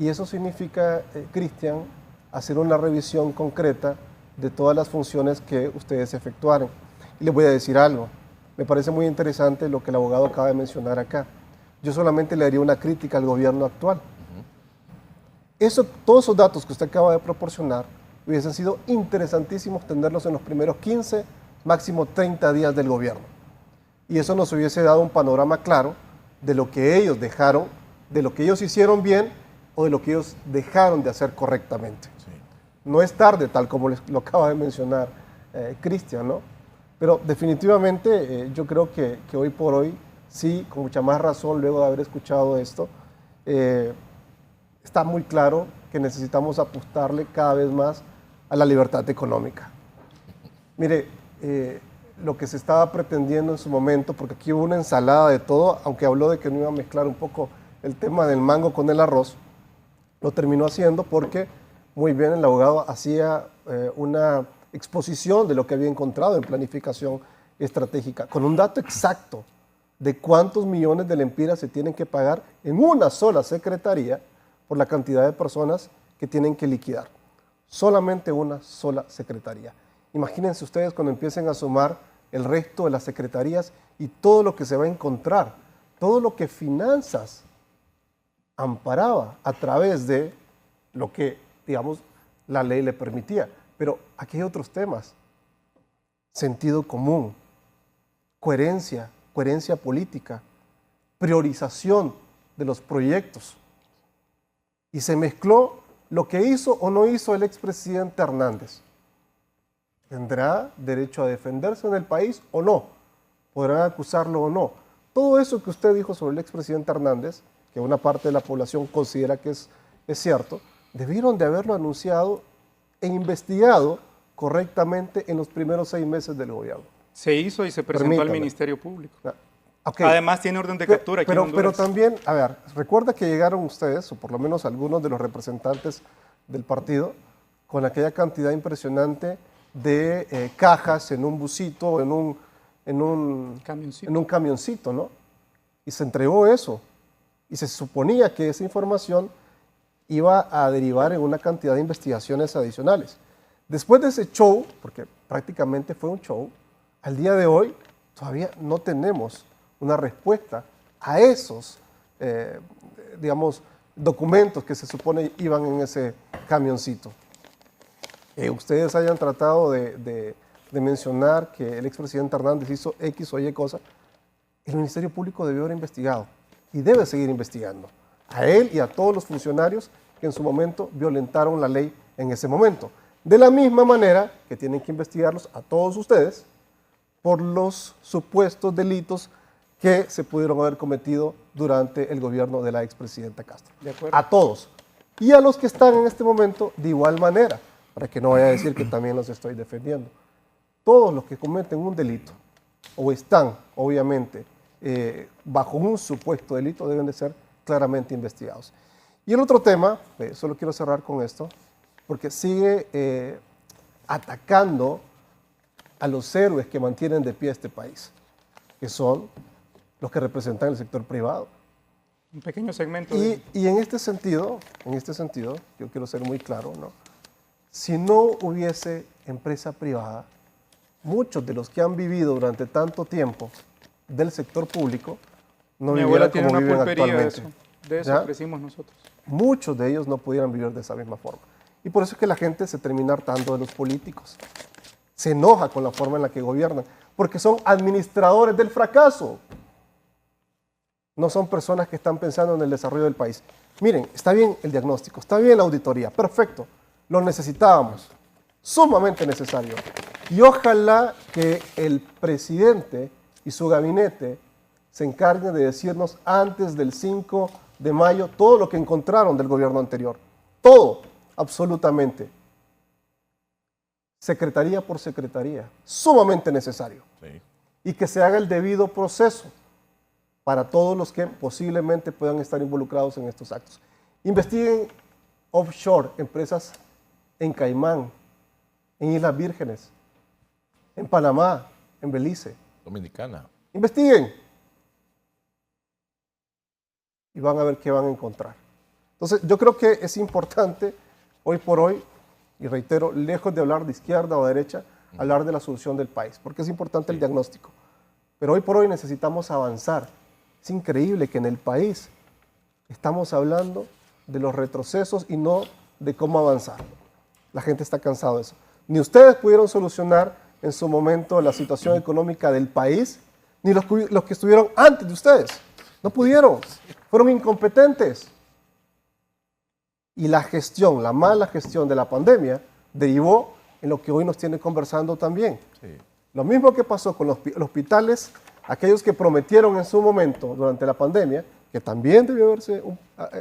Y eso significa, Cristian, hacer una revisión concreta de todas las funciones que ustedes efectuaron. Y les voy a decir algo, me parece muy interesante lo que el abogado acaba de mencionar acá. Yo solamente le haría una crítica al gobierno actual. Todos esos datos que usted acaba de proporcionar hubiesen sido interesantísimos tenerlos en los primeros 15, máximo 30 días del gobierno. Y eso nos hubiese dado un panorama claro de lo que ellos dejaron, de lo que ellos hicieron bien o de lo que ellos dejaron de hacer correctamente. Sí. No es tarde, tal como lo acaba de mencionar Cristian, ¿no? Pero definitivamente yo creo que hoy por hoy, sí, con mucha más razón, luego de haber escuchado esto, está muy claro que necesitamos apostarle cada vez más a la libertad económica. Mire, lo que se estaba pretendiendo en su momento, porque aquí hubo una ensalada de todo, aunque habló de que no iba a mezclar un poco el tema del mango con el arroz, lo terminó haciendo porque muy bien el abogado hacía una exposición de lo que había encontrado en planificación estratégica, con un dato exacto de cuántos millones de lempiras se tienen que pagar en una sola secretaría por la cantidad de personas que tienen que liquidar. Solamente una sola secretaría. Imagínense ustedes cuando empiecen a sumar el resto de las secretarías y todo lo que se va a encontrar, todo lo que finanzas amparaba a través de lo que, digamos, la ley le permitía. Pero aquí hay otros temas. Sentido común, coherencia política, priorización de los proyectos. Y se mezcló lo que hizo o no hizo el expresidente Hernández. ¿Tendrá derecho a defenderse en el país o no? ¿Podrán acusarlo o no? Todo eso que usted dijo sobre el expresidente Hernández, que una parte de la población considera que es cierto, debieron de haberlo anunciado e investigado correctamente en los primeros 6 meses del gobierno. Se hizo y se presentó al Ministerio Público. Okay. Además tiene orden de captura aquí en Honduras. Pero también, a ver, recuerda que llegaron ustedes, o por lo menos algunos de los representantes del partido, con aquella cantidad impresionante de cajas en un busito, en un camioncito, ¿no? Y se entregó eso. Y se suponía que esa información iba a derivar en una cantidad de investigaciones adicionales. Después de ese show, porque prácticamente fue un show, al día de hoy todavía no tenemos una respuesta a esos, digamos, documentos que se supone iban en ese camioncito. Ustedes hayan tratado de mencionar que el expresidente Hernández hizo X o Y cosa, el Ministerio Público debió haber investigado y debe seguir investigando a él y a todos los funcionarios que en su momento violentaron la ley en ese momento. De la misma manera que tienen que investigarlos a todos ustedes por los supuestos delitos que se pudieron haber cometido durante el gobierno de la expresidenta Castro. De acuerdo. A todos. Y a los que están en este momento de igual manera, para que no vaya a decir que también los estoy defendiendo. Todos los que cometen un delito o están, obviamente, bajo un supuesto delito deben de ser claramente investigados. Y el otro tema, solo quiero cerrar con esto, porque sigue atacando a los héroes que mantienen de pie este país, que son los que representan el sector privado. Un pequeño segmento. Y en este sentido, yo quiero ser muy claro, ¿no? Si no hubiese empresa privada, muchos de los que han vivido durante tanto tiempo del sector público no vivieran como viven actualmente. De eso crecimos nosotros. Muchos de ellos no pudieran vivir de esa misma forma. Y por eso es que la gente se termina hartando de los políticos. Se enoja con la forma en la que gobiernan, porque son administradores del fracaso. No son personas que están pensando en el desarrollo del país. Miren, está bien el diagnóstico, está bien la auditoría, perfecto. Lo necesitábamos, sumamente necesario. Y ojalá que el presidente y su gabinete se encarguen de decirnos antes del 5 de mayo todo lo que encontraron del gobierno anterior. Todo, absolutamente. Secretaría por secretaría, sumamente necesario. Sí. Y que se haga el debido proceso para todos los que posiblemente puedan estar involucrados en estos actos. Investiguen offshore, empresas en Caimán, en Islas Vírgenes, en Panamá, en Belice. Dominicana. Investiguen. Y van a ver qué van a encontrar. Entonces, yo creo que es importante, hoy por hoy, y reitero, lejos de hablar de izquierda o derecha, hablar de la solución del país, porque es importante el diagnóstico. Pero hoy por hoy necesitamos avanzar. Es increíble que en el país estamos hablando de los retrocesos y no de cómo avanzar. La gente está cansada de eso. Ni ustedes pudieron solucionar en su momento la situación económica del país, ni los que estuvieron antes de ustedes. No pudieron. Fueron incompetentes. Y la gestión, la mala gestión de la pandemia, derivó en lo que hoy nos tiene conversando también. Sí. Lo mismo que pasó con los hospitales, aquellos que prometieron en su momento durante la pandemia, que también debió haberse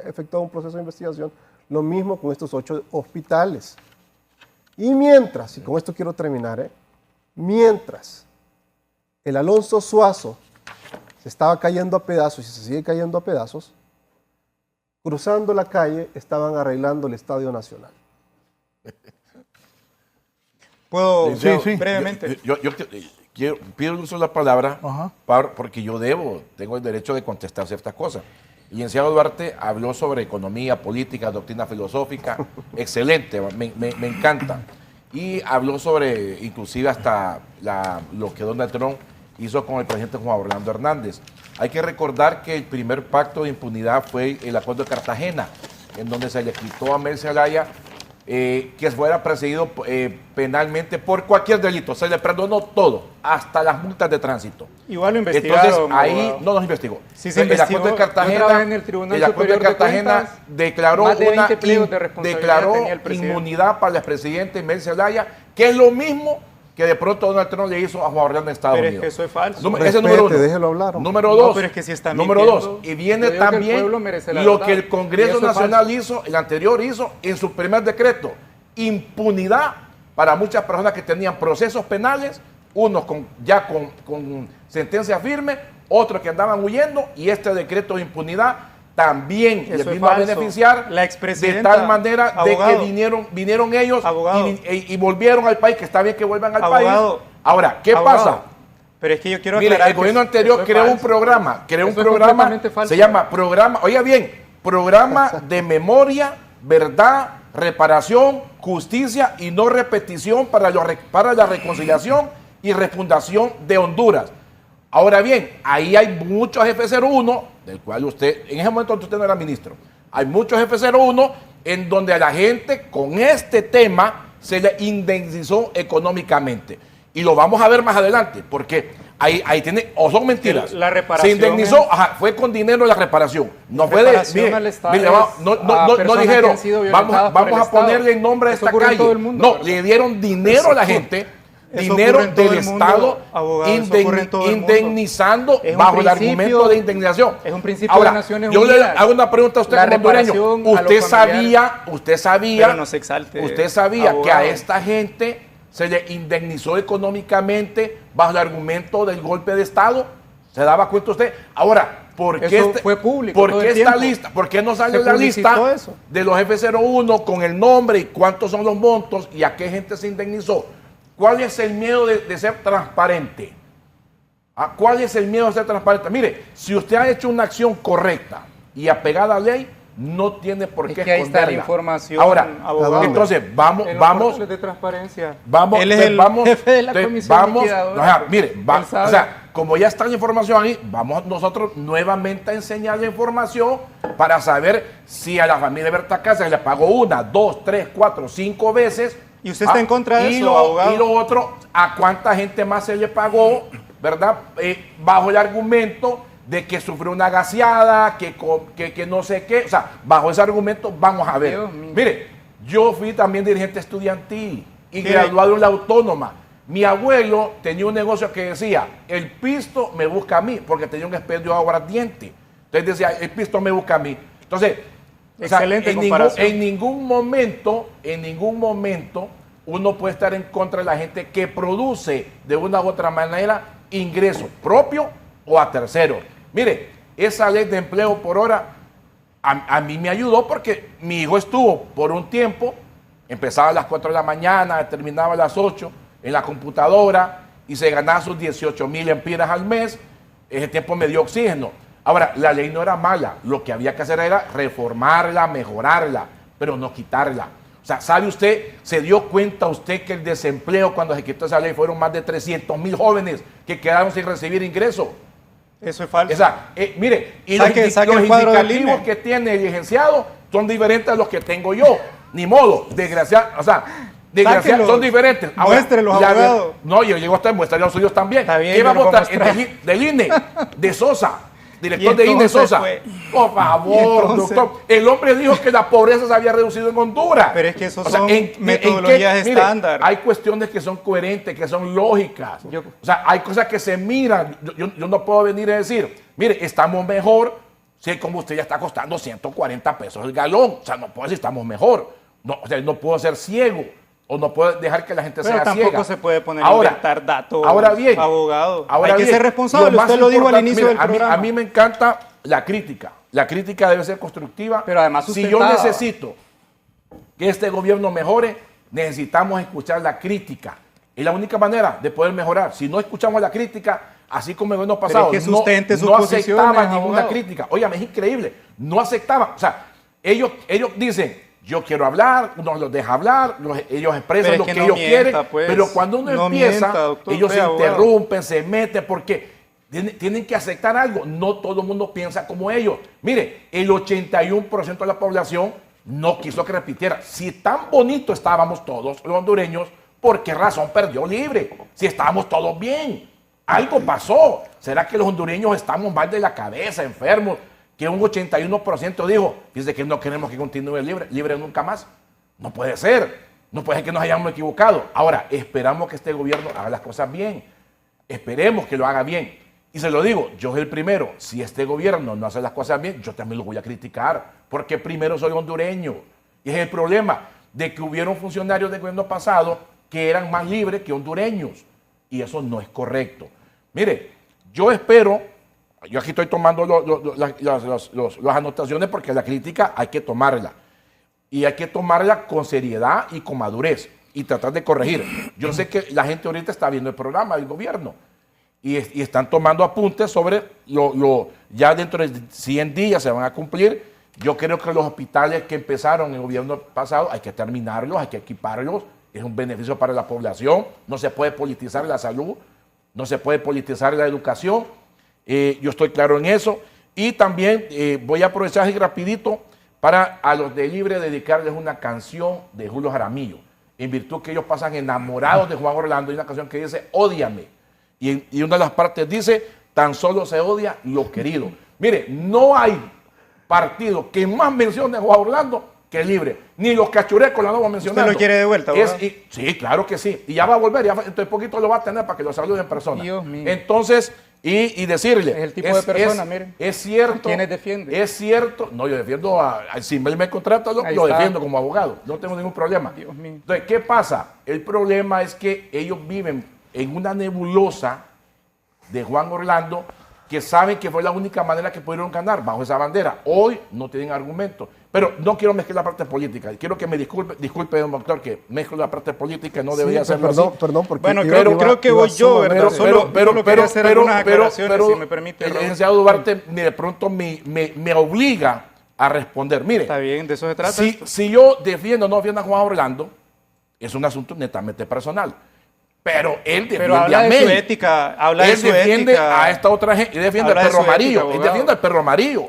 efectuado un proceso de investigación, lo mismo con estos 8 hospitales. Y mientras, y con esto quiero terminar, mientras el Alonso Suazo se estaba cayendo a pedazos y se sigue cayendo a pedazos, cruzando la calle estaban arreglando el Estadio Nacional. ¿Puedo Sí. brevemente? Yo pido el uso de la palabra porque yo tengo el derecho de contestar ciertas cosas. El licenciado Duarte habló sobre economía, política, doctrina filosófica, excelente, me encanta. Y habló sobre, inclusive hasta lo que Donald Trump hizo con el presidente Juan Orlando Hernández. Hay que recordar que el primer pacto de impunidad fue el Acuerdo de Cartagena, en donde se le quitó a Mel Zelaya que fuera perseguido penalmente por cualquier delito. Se le perdonó todo, hasta las multas de tránsito. Igual lo investigaron. Entonces, ahí no nos investigó. Sí, se investigó. El Acuerdo de Cartagena, en el Tribunal el Acuerdo de Superior de Cartagena Cuentas, declaró, más de 20 pliegos de responsabilidad tenía el presidente. inmunidad para el expresidente Mel Zelaya, que es lo mismo que de pronto Donald Trump le hizo a Juan Orlando en Estados Unidos. Pero es que eso es falso. Ese es número uno. Déjelo hablar. Número dos. No, pero es que si está número mintiendo, dos. Y viene yo digo que el también pueblo merece la lo verdad. que el Y Congreso eso es Nacional falso. hizo, el anterior hizo, en su primer decreto. Impunidad para muchas personas que tenían procesos penales, unos ya con sentencia firme, otros que andaban huyendo, y este decreto de impunidad también les Eso es vino a falso. beneficiar La de expresidenta, tal manera abogado, de que vinieron ellos abogado, y volvieron al país, que está bien que vuelvan al abogado, país. Ahora, ¿qué abogado, pasa? Pero es que yo quiero Mire, aclarar el gobierno que anterior eso es creó un falso. programa, Eso es completamente falso. se llama programa, oiga bien, programa de memoria, verdad, reparación, justicia y no repetición para la reconciliación y refundación de Honduras. Ahora bien, ahí hay muchos F-01, del cual usted, en ese momento usted no era ministro, hay muchos F-01 en donde a la gente con este tema se le indemnizó económicamente. Y lo vamos a ver más adelante, porque ahí tiene, o son mentiras. La reparación se indemnizó, fue con dinero la reparación. No fue de, reparación al Estado no dijeron, que han sido violentadas por el vamos a Estado. ponerle el nombre a Eso esta ocurre en calle. todo el mundo, No, ¿verdad? le dieron dinero a la gente, Eso dinero ocurre en todo del el mundo, Estado, abogado, eso ocurre en todo el mundo. indemnizando Es un bajo el principio- argumento de indemnización. es un principio Ahora, de Naciones yo le Unidas. hago una pregunta a usted La como hondureño. reparación a los Usted sabía, Pero no se exalte, usted sabía que a abogado. esta gente se le indemnizó económicamente bajo el argumento del golpe de Estado. ¿Se daba cuenta usted? Ahora, ¿por qué, Eso fue público ¿por todo qué el esta tiempo? lista? ¿Por qué no sale Se la publicitó lista eso. de los F-01 con el nombre y cuántos son los montos y a qué gente se indemnizó? ¿Cuál es el miedo de ser transparente? ¿Cuál es el miedo de ser transparente? Mire, si usted ha hecho una acción correcta y apegada a la ley, no tiene por Es qué que ahí está la esconderla. información, Ahora, abogado. entonces, vamos, En los vamos, portales de transparencia. vamos, Él es el jefe de la comisión liquidadora. ajá, mire, Él sabe. o sea, como ya está la información ahí, vamos nosotros nuevamente a enseñar la información para saber si a la familia Berta Cáceres le pagó 1, 2, 3, 4, 5 veces. ¿Y usted está en contra de eso, abogado? Y lo otro, a cuánta gente más se le pagó, ¿verdad? Bajo el argumento de que sufrió una gaseada, que no sé qué. O sea, bajo ese argumento vamos a ver. Dios mío. Mire, yo fui también dirigente estudiantil y ¿Qué? graduado en la Autónoma. Mi abuelo tenía un negocio que decía, el pisto me busca a mí, porque tenía un expendio aguardiente. Entonces decía, el pisto me busca a mí. Entonces, Excelente en comparación. ningún momento uno puede estar en contra de la gente que produce de una u otra manera ingreso propio o a terceros. Mire, esa ley de empleo por hora a mí me ayudó porque mi hijo estuvo por un tiempo, empezaba a las 4 de la mañana, terminaba a las 8 en la computadora y se ganaba sus 18,000 empiras al mes. Ese tiempo me dio oxígeno. Ahora, la ley no era mala, lo que había que hacer era reformarla, mejorarla, pero no quitarla. O sea, ¿sabe usted, se dio cuenta usted que el desempleo cuando se quitó esa ley fueron más de 300,000 jóvenes que quedaron sin recibir ingreso? Eso es falso. O sea, mire, y Saque los el cuadro del indicativos INE. que tiene el licenciado son diferentes a los que tengo yo. Ni modo, desgraciado, o sea, Sáquenlos, son diferentes. muéstrelos, abogado. No, yo llego hasta muestrar los suyos también. Está bien, ¿Qué va a yo lo puedo mostrar? mostrar. Del INE, de Sosa. Director Y de INE entonces, Sosa. pues, Por favor, entonces- doctor. El hombre dijo que la pobreza se había reducido en Honduras. Pero es que esos O sea, son ¿en metodologías mire, estándar. hay cuestiones que son coherentes, que son lógicas. O sea, hay cosas que se miran. Yo no puedo venir a decir, mire, estamos mejor si el combustible ya está costando 140 pesos el galón. O sea, no puedo decir estamos mejor. No, o sea, no puedo ser ciego. O no puedo dejar que la gente Pero sea tampoco ciega. se puede poner a inventar datos, ahora bien, abogado. ahora Hay que bien, ser responsable. más Usted lo dijo al importante, inicio mire, del programa. a mí me encanta la crítica. La crítica debe ser constructiva. Pero además si yo sustentada. necesito que este gobierno mejore, necesitamos escuchar la crítica. Es la única manera de poder mejorar. Si no escuchamos la crítica, así como el gobierno pasado, es que sustente sus no posiciones, aceptaban ninguna abogado. crítica. Óyame, es increíble. No aceptaban. O sea, ellos dicen, yo quiero hablar, uno los deja hablar, ellos expresan Pero es lo que que no ellos mienta, quieren, pues. pero cuando uno No empieza, mienta, doctor, ellos se vea, abogado. interrumpen, se meten, porque tienen que aceptar algo. No todo el mundo piensa como ellos. Mire, el 81% de la población no quiso que repitiera. Si tan bonito estábamos todos los hondureños, ¿por qué razón perdió Libre? Si estábamos todos bien. Algo pasó. ¿Será que los hondureños estamos mal de la cabeza, enfermos? Que un 81% dijo, dice que no queremos que continúe Libre nunca más. No puede ser. No puede ser que nos hayamos equivocado. Ahora, esperamos que este gobierno haga las cosas bien. Esperemos que lo haga bien. Y se lo digo, yo soy el primero. Si este gobierno no hace las cosas bien, yo también lo voy a criticar. Porque primero soy hondureño. Y es el problema de que hubieron funcionarios del gobierno pasado que eran más libres que hondureños. Y eso no es correcto. Mire, yo espero, yo aquí estoy tomando las anotaciones porque la crítica hay que tomarla. Y hay que tomarla con seriedad y con madurez y tratar de corregir. Yo sé que la gente ahorita está viendo el programa del gobierno y están tomando apuntes sobre ya dentro de 100 días se van a cumplir. Yo creo que los hospitales que empezaron el gobierno pasado hay que terminarlos, hay que equiparlos. Es un beneficio para la población. No se puede politizar la salud, no se puede politizar la educación. Yo estoy claro en eso. Y también voy a aprovechar así rapidito para a los de Libre dedicarles una canción de Julio Jaramillo, en virtud que ellos pasan enamorados de Juan Orlando. Hay una canción que dice, ódiame. Y una de las partes dice, tan solo se odia lo querido. Mire, no hay partido que más mencione a Juan Orlando que Libre. Ni los cachurecos la no va a mencionar. ¿Usted lo quiere de vuelta, abogado? Sí, claro que sí. Y ya va a volver, ya dentro de poquito lo va a tener para que lo salude en persona. Dios mío. Entonces, y decirle. Es el tipo de persona, miren. Es cierto. ¿Quiénes defiende? Es cierto. No, yo defiendo si él me contrata, Ahí lo está. defiendo como abogado. No tengo ningún problema. Dios mío. Entonces, ¿qué pasa? El problema es que ellos viven en una nebulosa de Juan Orlando que saben que fue la única manera que pudieron ganar bajo esa bandera. Hoy no tienen argumentos. Pero no quiero mezclar la parte política. Quiero que me disculpe, don doctor, que mezclo la parte política, no debería Sí, hacerlo perdón, así. perdón, porque Bueno, iba- creo que iba voy yo, sumamente- ¿verdad? Solo quería hacer algunas aclaraciones, si me permite, el Raúl. licenciado Duarte de pronto me obliga a responder. Mire, Está bien, de eso se trata. si yo defiendo o no defiendo a Juan Orlando, es un asunto netamente personal. Pero él defiende Pero habla a de Mel. su ética, habla de Él su defiende ética. a esta otra gente. Él defiende Habla al de perro su ética, amarillo. Él abogado. defiende al perro amarillo.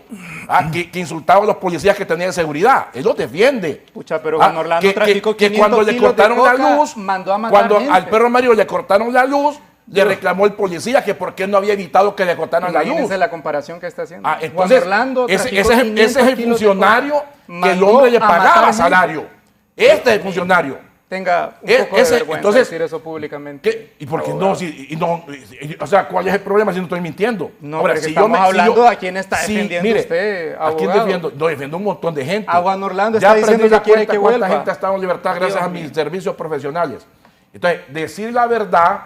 Que insultaba a los policías que tenían de seguridad. Él los defiende. Pucha, pero Juan Orlando traficó que 500 cuando le kilos de cortaron la coca, luz, mandó a matar cuando gente. al perro amarillo le cortaron la luz, le reclamó el policía que por qué no había evitado que le cortaran la luz. Imagínense la comparación que está haciendo. Entonces, Juan Orlando ese traficó es 500 el kilos de funcionario coca, que el mandó hombre le a matar pagaba gente. salario. Este es el funcionario. Tenga un poco de vergüenza entonces, decir eso públicamente. ¿y por qué abogado. no? O sea, ¿cuál es el problema si no estoy mintiendo? No, porque estamos hablando a quién está defendiendo usted, ¿a quién abogado? defiendo? No, defiendo un montón de gente. A Juan Orlando Ya está diciendo perdí la que quiere cuenta que cuánta vuelva. gente ha estado en libertad gracias Dios a mío. mis servicios profesionales. Entonces, decir la verdad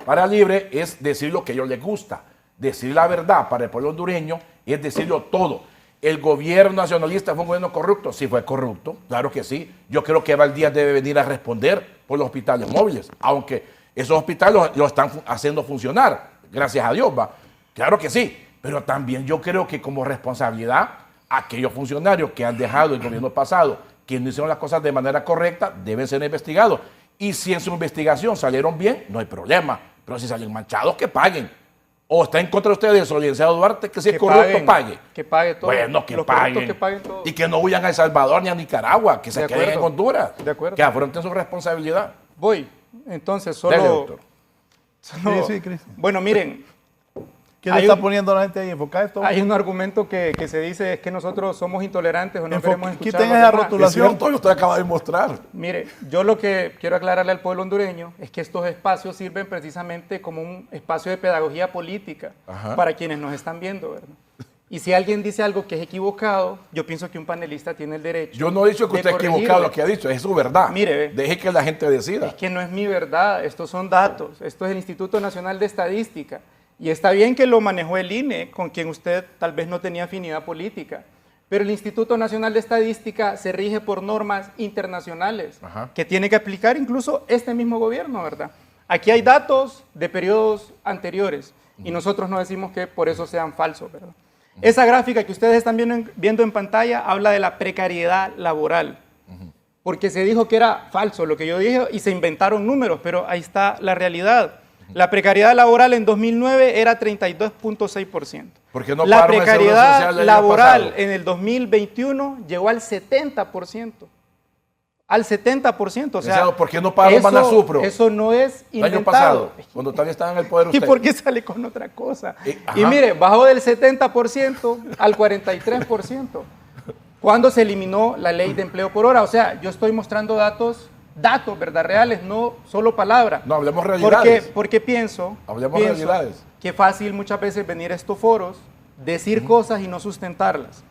para Libre es decir lo que a ellos les gusta. Decir la verdad para el pueblo hondureño es decirlo todo. ¿El gobierno nacionalista fue un gobierno corrupto? Sí, fue corrupto, claro que sí. Yo creo que Valdía debe venir a responder por los hospitales móviles, aunque esos hospitales lo están haciendo funcionar, gracias a Dios, va. Claro que sí, pero también yo creo que como responsabilidad, aquellos funcionarios que han dejado el gobierno pasado, que no hicieron las cosas de manera correcta, deben ser investigados. Y si en su investigación salieron bien, no hay problema. Pero si salen manchados, que paguen. O está en contra de ustedes, el licenciado Duarte, que si es corrupto, pague. Que pague todo. Bueno, que Los paguen. corruptos que paguen todo. Y que no huyan a El Salvador ni a Nicaragua, que se queden en Honduras. De acuerdo. Que afronten su responsabilidad. Voy. Entonces, solo... Dale, doctor. Sí, Cristian. Bueno, miren, ¿Qué le está poniendo a la gente ahí? Enfocar esto. hay un argumento que se dice es que nosotros somos intolerantes o no queremos escuchar Quiten a los esa demás. rotulación. Es cierto, usted acaba de mostrar. Mire, yo lo que quiero aclararle al pueblo hondureño es que estos espacios sirven precisamente como un espacio de pedagogía política para quienes nos están viendo, ¿verdad? Y si alguien dice algo que es equivocado, yo pienso que un panelista tiene el derecho. Yo no he dicho que de usted ha equivocado corregirlo. lo que ha dicho, es su verdad. Mire, ve. Deje que la gente decida. Es que no es mi verdad, estos son datos, esto es el Instituto Nacional de Estadística. Y está bien que lo manejó el INE, con quien usted tal vez no tenía afinidad política, pero el Instituto Nacional de Estadística se rige por normas internacionales que tiene que aplicar incluso este mismo gobierno, ¿verdad? Aquí hay datos de periodos anteriores y nosotros no decimos que por eso sean falsos, ¿verdad? Esa gráfica que ustedes están viendo en pantalla habla de la precariedad laboral, porque se dijo que era falso lo que yo dije y se inventaron números, pero ahí está la realidad. La precariedad laboral en 2009 era 32.6%. ¿Por qué no La pagaron el seguro social precariedad del año laboral pasado? en el 2021 llegó al 70%. Al 70%. O sea, Licenciado, ¿por qué no pagaron Banasupro? Eso no es El año inventado. pasado, cuando todavía estaba en el poder ¿Y usted. por qué sale con otra cosa? Ajá. Y mire, bajó del 70% al 43%. Cuando se eliminó la ley de empleo por hora. O sea, yo estoy mostrando datos, ¿verdad? Reales, no solo palabras. No, hablemos realidades. Porque pienso Hablemos realidades. que fácil muchas veces venir a estos foros, decir cosas y no sustentarlas.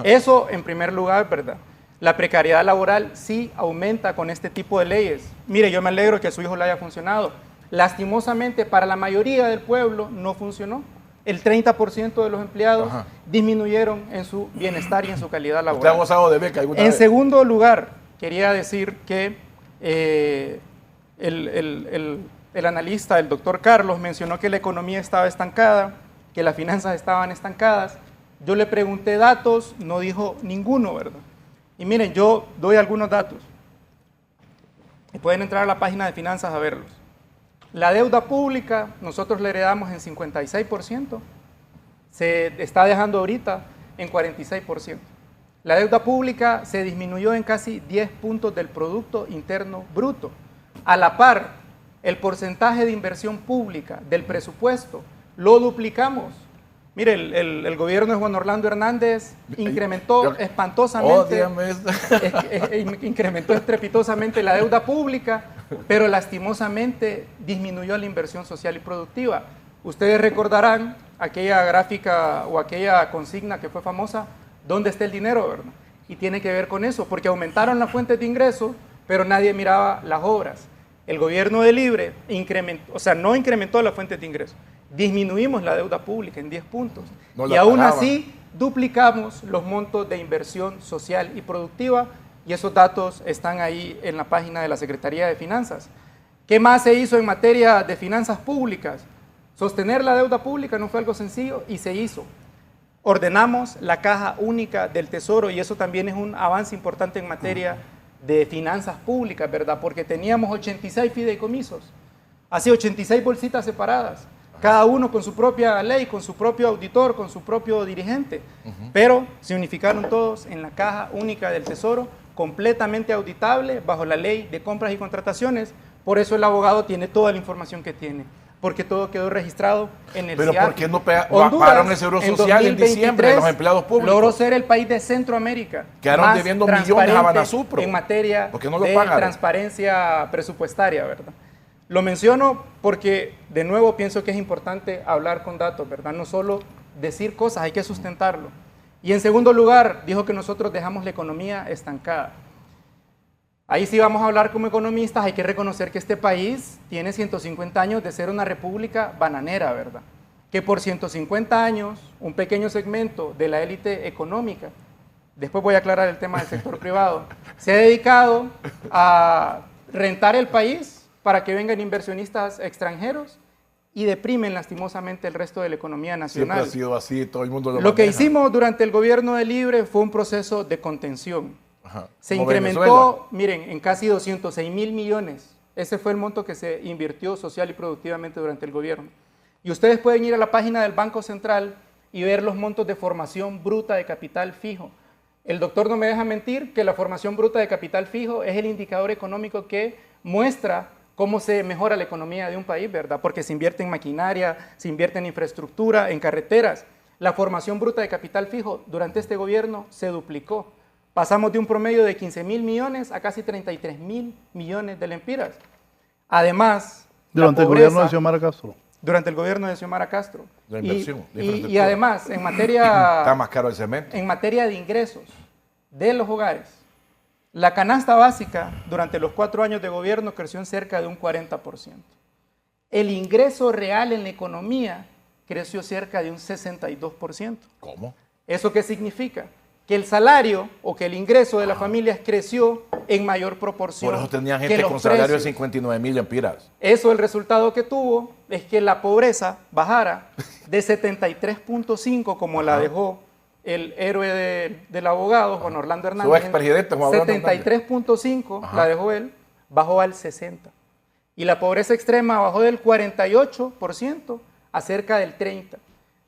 Eso en primer lugar, ¿verdad? La precariedad laboral sí aumenta con este tipo de leyes. Mire, yo me alegro que a su hijo le haya funcionado. Lastimosamente, para la mayoría del pueblo no funcionó. El 30% de los empleados disminuyeron en su bienestar y en su calidad laboral. ¿Usted ha gozado de beca alguna En vez? segundo lugar, quería decir que el analista, el doctor Carlos, mencionó que la economía estaba estancada, que las finanzas estaban estancadas. Yo le pregunté datos, no dijo ninguno, ¿verdad? Y miren, yo doy algunos datos. Y pueden entrar a la página de finanzas a verlos. La deuda pública, nosotros la heredamos en 56%. Se está dejando ahorita en 46%. La deuda pública se disminuyó en casi 10 puntos del Producto Interno Bruto. A la par, el porcentaje de inversión pública del presupuesto lo duplicamos. Mire, el gobierno de Juan Orlando Hernández incrementó espantosamente, incrementó estrepitosamente la deuda pública, pero lastimosamente disminuyó la inversión social y productiva. Ustedes recordarán aquella gráfica o aquella consigna que fue famosa, ¿dónde está el dinero, verdad? Y tiene que ver con eso, porque aumentaron las fuentes de ingresos, pero nadie miraba las obras. El gobierno de Libre no incrementó las fuentes de ingresos, disminuimos la deuda pública en 10 puntos. Y aún así duplicamos los montos de inversión social y productiva, y esos datos están ahí en la página de la Secretaría de Finanzas. ¿Qué más se hizo en materia de finanzas públicas? Sostener la deuda pública no fue algo sencillo y se hizo. Ordenamos la caja única del Tesoro y eso también es un avance importante en materia de finanzas públicas, ¿verdad? Porque teníamos 86 fideicomisos, así 86 bolsitas separadas, cada uno con su propia ley, con su propio auditor, con su propio dirigente, pero se unificaron todos en la caja única del Tesoro, completamente auditable bajo la ley de compras y contrataciones. Por eso el abogado tiene toda la información que tiene, porque todo quedó registrado en el Pero CIAR. ¿por qué no pagaron el seguro social en diciembre de los empleados públicos? Logró ser el país de Centroamérica Quedaron más debiendo millones a transparente Banasupro. en materia ¿Por qué no lo de pagaron? transparencia presupuestaria, ¿verdad? Lo menciono porque, de nuevo, pienso que es importante hablar con datos, ¿verdad? No solo decir cosas, hay que sustentarlo. Y en segundo lugar, dijo que nosotros dejamos la economía estancada. Ahí sí vamos a hablar como economistas, hay que reconocer que este país tiene 150 años de ser una república bananera, ¿verdad? Que por 150 años, un pequeño segmento de la élite económica, después voy a aclarar el tema del sector privado, se ha dedicado a rentar el país para que vengan inversionistas extranjeros y deprimen lastimosamente el resto de la economía Siempre nacional. ha sido así, todo el mundo Lo que maneja. hicimos durante el gobierno de Libre fue un proceso de contención. Ajá. Se Como incrementó, miren, en casi 206.000 millones. Ese fue el monto que se invirtió social y productivamente durante el gobierno. Y ustedes pueden ir a la página del Banco Central y ver los montos de formación bruta de capital fijo. El doctor no me deja mentir que la formación bruta de capital fijo es el indicador económico que muestra cómo se mejora la economía de un país, ¿verdad? Porque se invierte en maquinaria, se invierte en infraestructura, en carreteras. La formación bruta de capital fijo durante este gobierno se duplicó. Pasamos de un promedio de 15.000 millones a casi 33.000 millones de lempiras. Además, Durante la el gobierno de pobreza- Xiomara Castro. durante el gobierno de Xiomara Castro. La inversión, la Y infraestructura. además, en materia, Está más caro el cemento. en materia de ingresos de los hogares, la canasta básica durante los 4 años de gobierno creció en cerca de un 40%. El ingreso real en la economía creció cerca de un 62%. ¿Cómo? ¿Eso qué significa? Que el salario o que el ingreso de las familias creció en mayor proporción. Por eso tenían que gente los con salario de precios. 59.000 lempiras. Eso el resultado que tuvo es que la pobreza bajara de 73.5 como la dejó el héroe del abogado, Juan Orlando Hernández. Su expresidente, Juan Orlando Hernández. 73.5 Ajá. la dejó él, bajó al 60. Y la pobreza extrema bajó del 48% a cerca del 30%.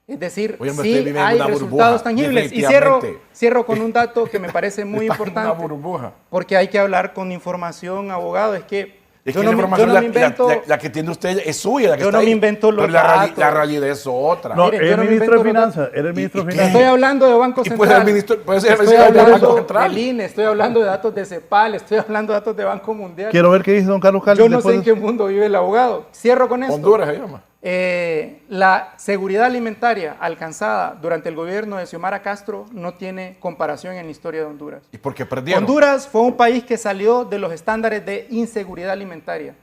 Es decir, Oye, me sí estoy viviendo hay una resultados burbuja, tangibles. Y definitivamente. cierro con un dato que me parece muy Está en importante. una burbuja. Porque hay que hablar con información, abogado. Es que Es yo que no la me- información, yo no me invento... la que tiene usted es suya. La que Yo está no me ahí. invento los Pero datos. la realidad es otra. No, Miren, yo el no me ministro de invento los Finanzas, era el ministro de ¿Y qué? Finanzas. Estoy hablando de Banco Y Central. puede ser puede ser estoy presidente del Banco hablando Central. del INE, estoy hablando de datos de CEPAL, estoy hablando de datos de Banco Mundial. Quiero ver qué dice don Carlos Cali. Yo no sé después en de- qué mundo vive el abogado. Cierro con esto. Honduras se llama. La seguridad alimentaria alcanzada durante el gobierno de Xiomara Castro no tiene comparación en la historia de Honduras. ¿Y por qué perdieron? Honduras fue un país que salió de los estándares de inseguridad alimentaria.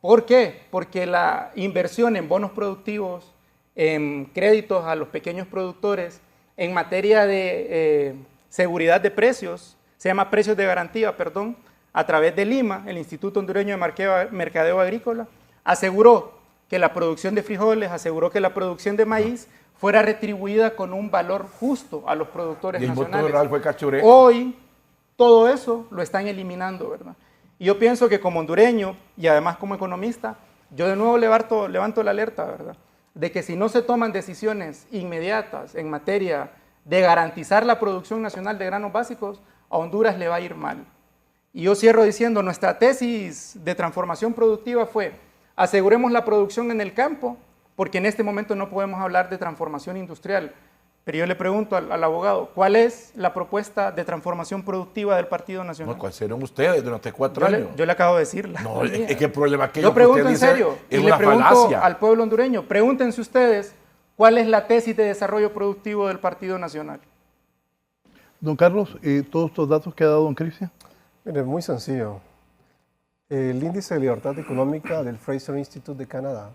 ¿Por qué? Porque la inversión en bonos productivos, en créditos a los pequeños productores, en materia de seguridad de precios, se llama precios de garantía, perdón, a través de Lima, el Instituto Hondureño de Mercadeo Agrícola, aseguró que la producción de frijoles, aseguró que la producción de maíz fuera retribuida con un valor justo a los productores Y el voto nacionales. rural fue cachuré. Hoy todo eso lo están eliminando, ¿verdad? Y yo pienso que como hondureño y además como economista, yo de nuevo levanto la alerta, ¿verdad? De que si no se toman decisiones inmediatas en materia de garantizar la producción nacional de granos básicos, a Honduras le va a ir mal. Y yo cierro diciendo, nuestra tesis de transformación productiva fue, aseguremos la producción en el campo, porque en este momento no podemos hablar de transformación industrial. Pero yo le pregunto al abogado, ¿cuál es la propuesta de transformación productiva del Partido Nacional? No, ¿cuáles serán ustedes durante 4 años? Yo le acabo de decirla. No, es que el problema que Yo pregunto usted en dice serio, y es le una pregunto falacia. al pueblo hondureño, pregúntense ustedes, ¿cuál es la tesis de desarrollo productivo del Partido Nacional? Don Carlos, todos estos datos que ha dado don Cristian. Mire, muy sencillo. El índice de libertad económica del Fraser Institute de Canadá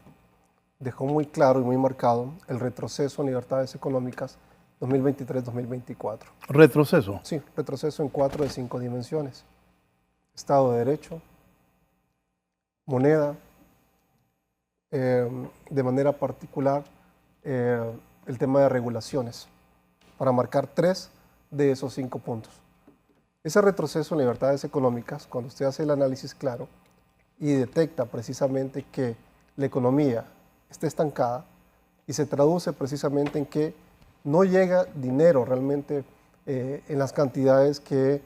dejó muy claro y muy marcado el retroceso en libertades económicas 2023-2024. Retroceso. Sí, retroceso en 4 de 5 dimensiones. Estado de Derecho, moneda, de manera particular el tema de regulaciones, para marcar 3 de esos 5 puntos. Ese retroceso en libertades económicas, cuando usted hace el análisis claro y detecta precisamente que la economía está estancada y se traduce precisamente en que no llega dinero realmente en las cantidades que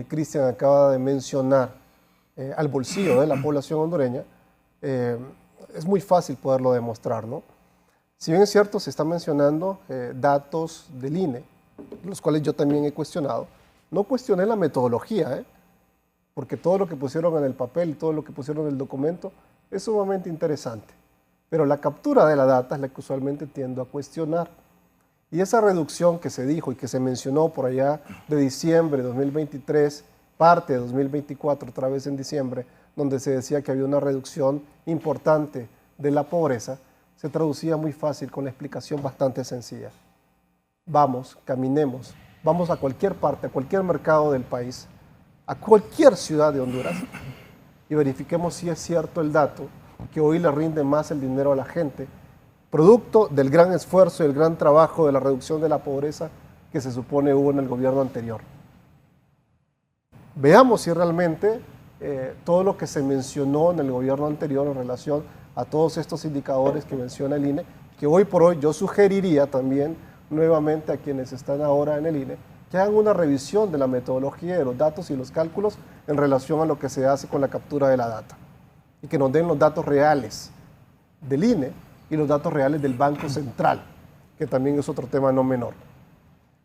Cristian acaba de mencionar al bolsillo de la población hondureña, es muy fácil poderlo demostrar, ¿no? Si bien es cierto, se están mencionando datos del INE, los cuales yo también he cuestionado. No cuestioné la metodología, porque todo lo que pusieron en el papel, todo lo que pusieron en el documento es sumamente interesante. Pero la captura de la data es la que usualmente tiendo a cuestionar. Y esa reducción que se dijo y que se mencionó por allá de diciembre de 2023, parte de 2024, otra vez en diciembre, donde se decía que había una reducción importante de la pobreza, se traducía muy fácil con la explicación bastante sencilla. Vamos, caminemos, vamos a cualquier parte, a cualquier mercado del país, a cualquier ciudad de Honduras y verifiquemos si es cierto el dato que hoy le rinde más el dinero a la gente, producto del gran esfuerzo y el gran trabajo de la reducción de la pobreza que se supone hubo en el gobierno anterior. Veamos si realmente todo lo que se mencionó en el gobierno anterior en relación a todos estos indicadores que menciona el INE, que hoy por hoy yo sugeriría también nuevamente a quienes están ahora en el INE, que hagan una revisión de la metodología de los datos y los cálculos en relación a lo que se hace con la captura de la data, y que nos den los datos reales del INE y los datos reales del Banco Central, que también es otro tema no menor.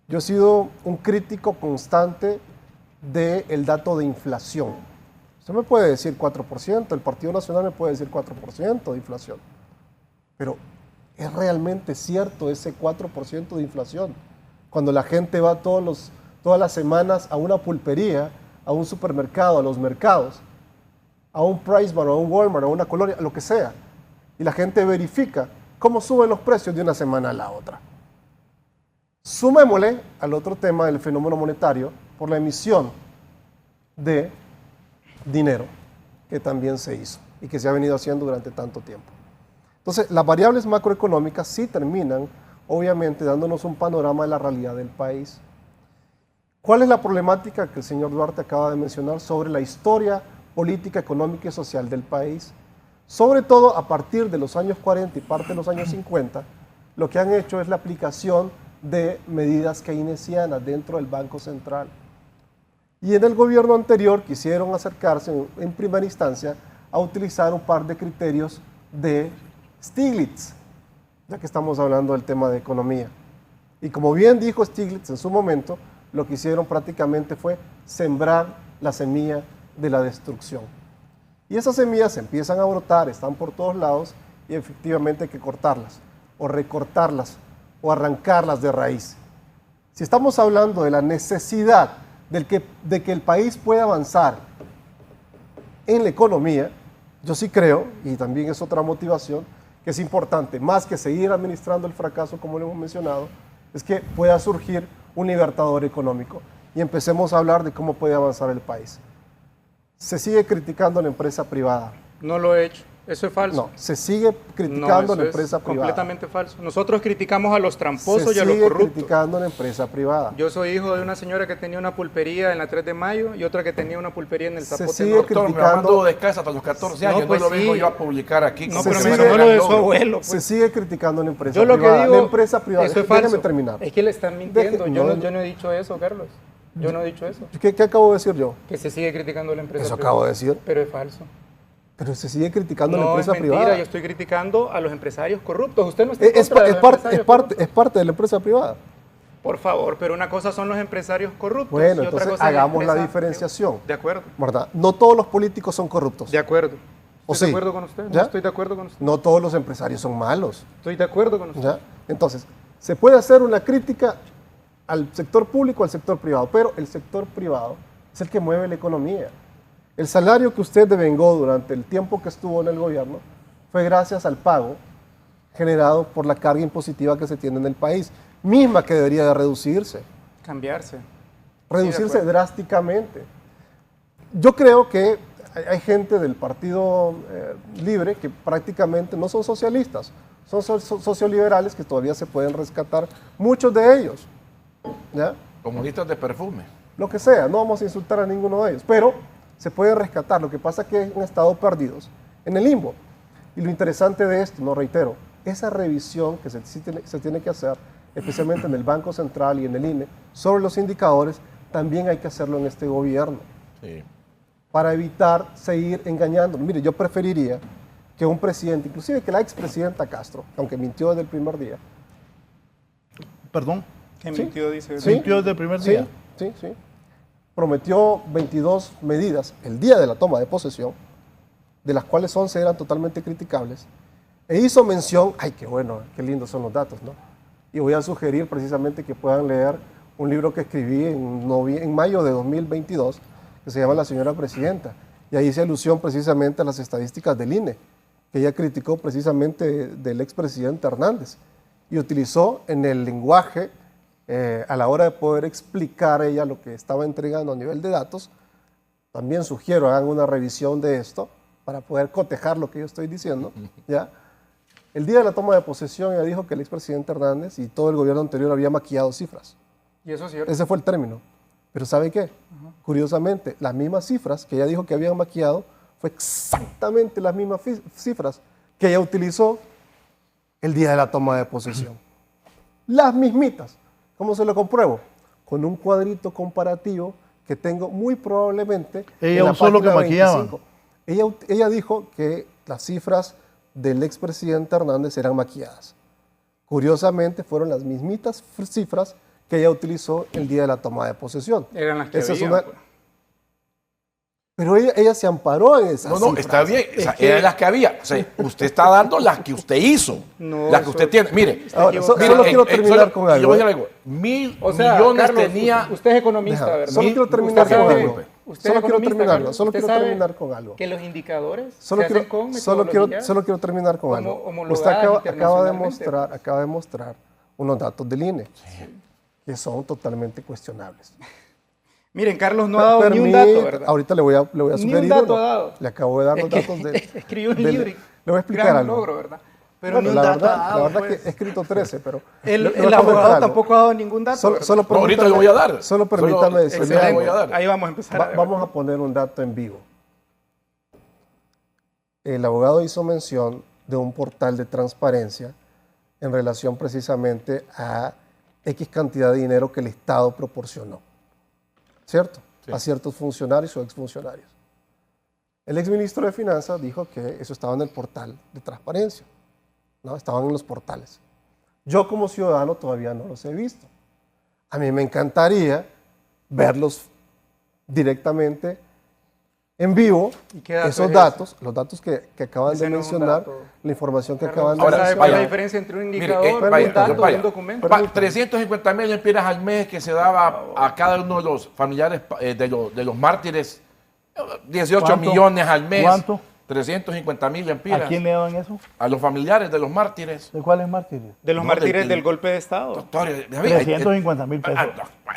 Yo he sido un crítico constante del dato de inflación. Usted me puede decir 4%, el Partido Nacional me puede decir 4% de inflación, pero ¿es realmente cierto ese 4% de inflación? Cuando la gente va todas las semanas a una pulpería, a un supermercado, a los mercados, a un Price Bar, a un Walmart, a una colonia, lo que sea, y la gente verifica cómo suben los precios de una semana a la otra. Sumémosle al otro tema del fenómeno monetario por la emisión de dinero que también se hizo y que se ha venido haciendo durante tanto tiempo. Entonces, las variables macroeconómicas sí terminan, obviamente, dándonos un panorama de la realidad del país. ¿Cuál es la problemática que el señor Duarte acaba de mencionar sobre la historia política, económica y social del país? Sobre todo a partir de los años 40 y parte de los años 50, lo que han hecho es la aplicación de medidas keynesianas dentro del Banco Central. Y en el gobierno anterior quisieron acercarse en primera instancia a utilizar un par de criterios de Stiglitz, ya que estamos hablando del tema de economía. Y como bien dijo Stiglitz en su momento, lo que hicieron prácticamente fue sembrar la semilla de la destrucción. Y esas semillas empiezan a brotar, están por todos lados y efectivamente hay que cortarlas o recortarlas o arrancarlas de raíz. Si estamos hablando de la necesidad de que el país pueda avanzar en la economía, yo sí creo, y también es otra motivación, que es importante, más que seguir administrando el fracaso como lo hemos mencionado, es que pueda surgir un libertador económico y empecemos a hablar de cómo puede avanzar el país. Se sigue criticando a la empresa privada. No lo he hecho. Eso es falso. No, se sigue criticando a la empresa privada. Completamente falso. Nosotros criticamos a los tramposos y a los Se sigue corruptos. criticando a la empresa privada. Yo soy hijo de una señora que tenía una pulpería en la 3 de Mayo y otra que tenía una pulpería en el Zapote sigue Norte. Doctor, mi mamá anduvo descalza hasta los 14 años, pues no lo vengo sí. yo a publicar aquí. No, Se pero sigue- mencionó lo de su abuelo. Se Pues. sigue criticando a la empresa Yo lo que privada. digo, La empresa privada, eso es falso. déjeme terminar. Es que le están mintiendo. Deje- Yo no he dicho eso, Carlos. Yo no he dicho eso. ¿Qué acabo de decir yo? Que se sigue criticando a la empresa Eso privada. acabo de decir. Pero es falso. Pero se sigue criticando a la No, empresa es mentira. privada. Yo estoy criticando a los empresarios corruptos. Usted no está en Es contra de los empresarios corruptos. parte de la empresa privada. Por favor, pero una cosa son los empresarios corruptos. Bueno, y otra entonces cosa es hagamos la empresa- diferenciación. De acuerdo. ¿Verdad? No todos los políticos son corruptos. De acuerdo. ¿O Estoy sí? de acuerdo con usted. ¿Ya? No estoy de acuerdo con usted. No todos los empresarios son malos. Estoy de acuerdo con usted. ¿Ya? Entonces, se puede hacer una crítica al sector público, al sector privado, pero el sector privado es el que mueve la economía. El salario que usted devengó durante el tiempo que estuvo en el gobierno fue gracias al pago generado por la carga impositiva que se tiene en el país, misma que debería de reducirse. Cambiarse. Reducirse acuerdo. drásticamente. Yo creo que hay gente del Partido Libre que prácticamente no son socialistas, son socioliberales que todavía se pueden rescatar, muchos de ellos. ¿Ya? Comunistas de perfume. Lo que sea, no vamos a insultar a ninguno de ellos, pero se puede rescatar. Lo que pasa es que han estado perdidos en el limbo. Y lo interesante de esto, no reitero, esa revisión que se tiene que hacer, especialmente en el Banco Central y en el INE, sobre los indicadores, también hay que hacerlo en este gobierno, Sí. para evitar seguir engañando. Mire, yo preferiría que un presidente, inclusive que la expresidenta Castro, aunque mintió desde el primer día, Perdón, ¿Qué Sí. mintió, dice? Sí. mintió desde el primer día. sí, prometió 22 medidas el día de la toma de posesión, de las cuales 11 eran totalmente criticables, e hizo mención, ay, qué bueno, qué lindos son los datos, ¿no? Y voy a sugerir precisamente que puedan leer un libro que escribí en mayo de 2022, que se llama La Señora Presidenta, y ahí hice alusión precisamente a las estadísticas del INE, que ella criticó precisamente del expresidente Hernández, y utilizó en el lenguaje, a la hora de poder explicar ella lo que estaba entregando a nivel de datos. También sugiero hagan una revisión de esto para poder cotejar lo que yo estoy diciendo, ¿ya? El día de la toma de posesión ella dijo que el expresidente Hernández y todo el gobierno anterior había maquillado cifras. Y eso es cierto. Ese fue el término. Pero ¿sabe qué? Curiosamente, las mismas cifras que ella dijo que habían maquillado fue exactamente las mismas cifras que ella utilizó el día de la toma de posesión. Las mismitas. ¿Cómo se lo compruebo? Con un cuadrito comparativo que tengo muy probablemente Ella en la usó lo que página maquillaban. 25. Ella dijo que las cifras del expresidente Hernández eran maquilladas. Curiosamente, fueron las mismitas cifras que ella utilizó el día de la toma de posesión. Eran las que Esa es había, una- pues. Pero ella se amparó en esas No, cifras. está bien. O sea, Es que- eran las que había. O sea, usted está dando las que usted hizo. No, las que usted tiene. Mire, Ahora, equivocado. solo quiero terminar solo- con yo algo. voy a decir algo. 1.000 O sea, millones Carlos, tenía. usted es economista, Deja, ¿verdad? solo quiero terminar Usted con sabe- algo. usted es Solo quiero economista, terminarlo, Carlos. solo Usted quiero sabe terminar con algo. Que los indicadores Solo se quiero, hacen con solo metodologías quiero terminar con como algo. Usted homologadas acaba de internacionalmente. demostrar unos datos del INE que son totalmente cuestionables. Miren, Carlos no ha dado ni un dato, ¿verdad? Ahorita le voy a Ni un sugerir dato uno. ha dado. Le acabo de dar Es los que datos de... escribió un del- libro. Le voy a explicar gran algo. logro, ¿verdad? Pero Bueno, ni un la dato verdad, ha dado, la verdad pues. que he escrito 13, pero... El le voy a abogado comentar algo. tampoco ha dado ningún dato, Solo, ¿verdad? solo No, ahorita le voy a dar. Solo permítame decirle Excelente. algo. voy a dar. Ahí vamos a empezar. Vamos a poner un dato en vivo. El abogado hizo mención de un portal de transparencia en relación precisamente a X cantidad de dinero que el Estado proporcionó, ¿cierto? Sí. A ciertos funcionarios o exfuncionarios. El exministro de Finanzas dijo que eso estaba en el portal de transparencia, ¿no? Estaban en los portales. Yo como ciudadano todavía no los he visto. A mí me encantaría verlos directamente en vivo, ¿Y qué dato esos es datos, los datos que acaban Ese de no es un mencionar, dato. la información que Carlos, acaban de ¿usted sabe cuál es la mencionar. diferencia entre un Mire, indicador, vaya, un dato y vaya. un documento? 350.000 lempiras al mes que se daba a cada uno de los familiares de los mártires. 18 ¿Cuánto? millones al mes. ¿Cuánto? 350.000 lempiras. ¿A quién le daban eso? A los familiares de los mártires. ¿De cuáles mártires? De los No, mártires del- del golpe de Estado. Doctor, 350.000 pesos.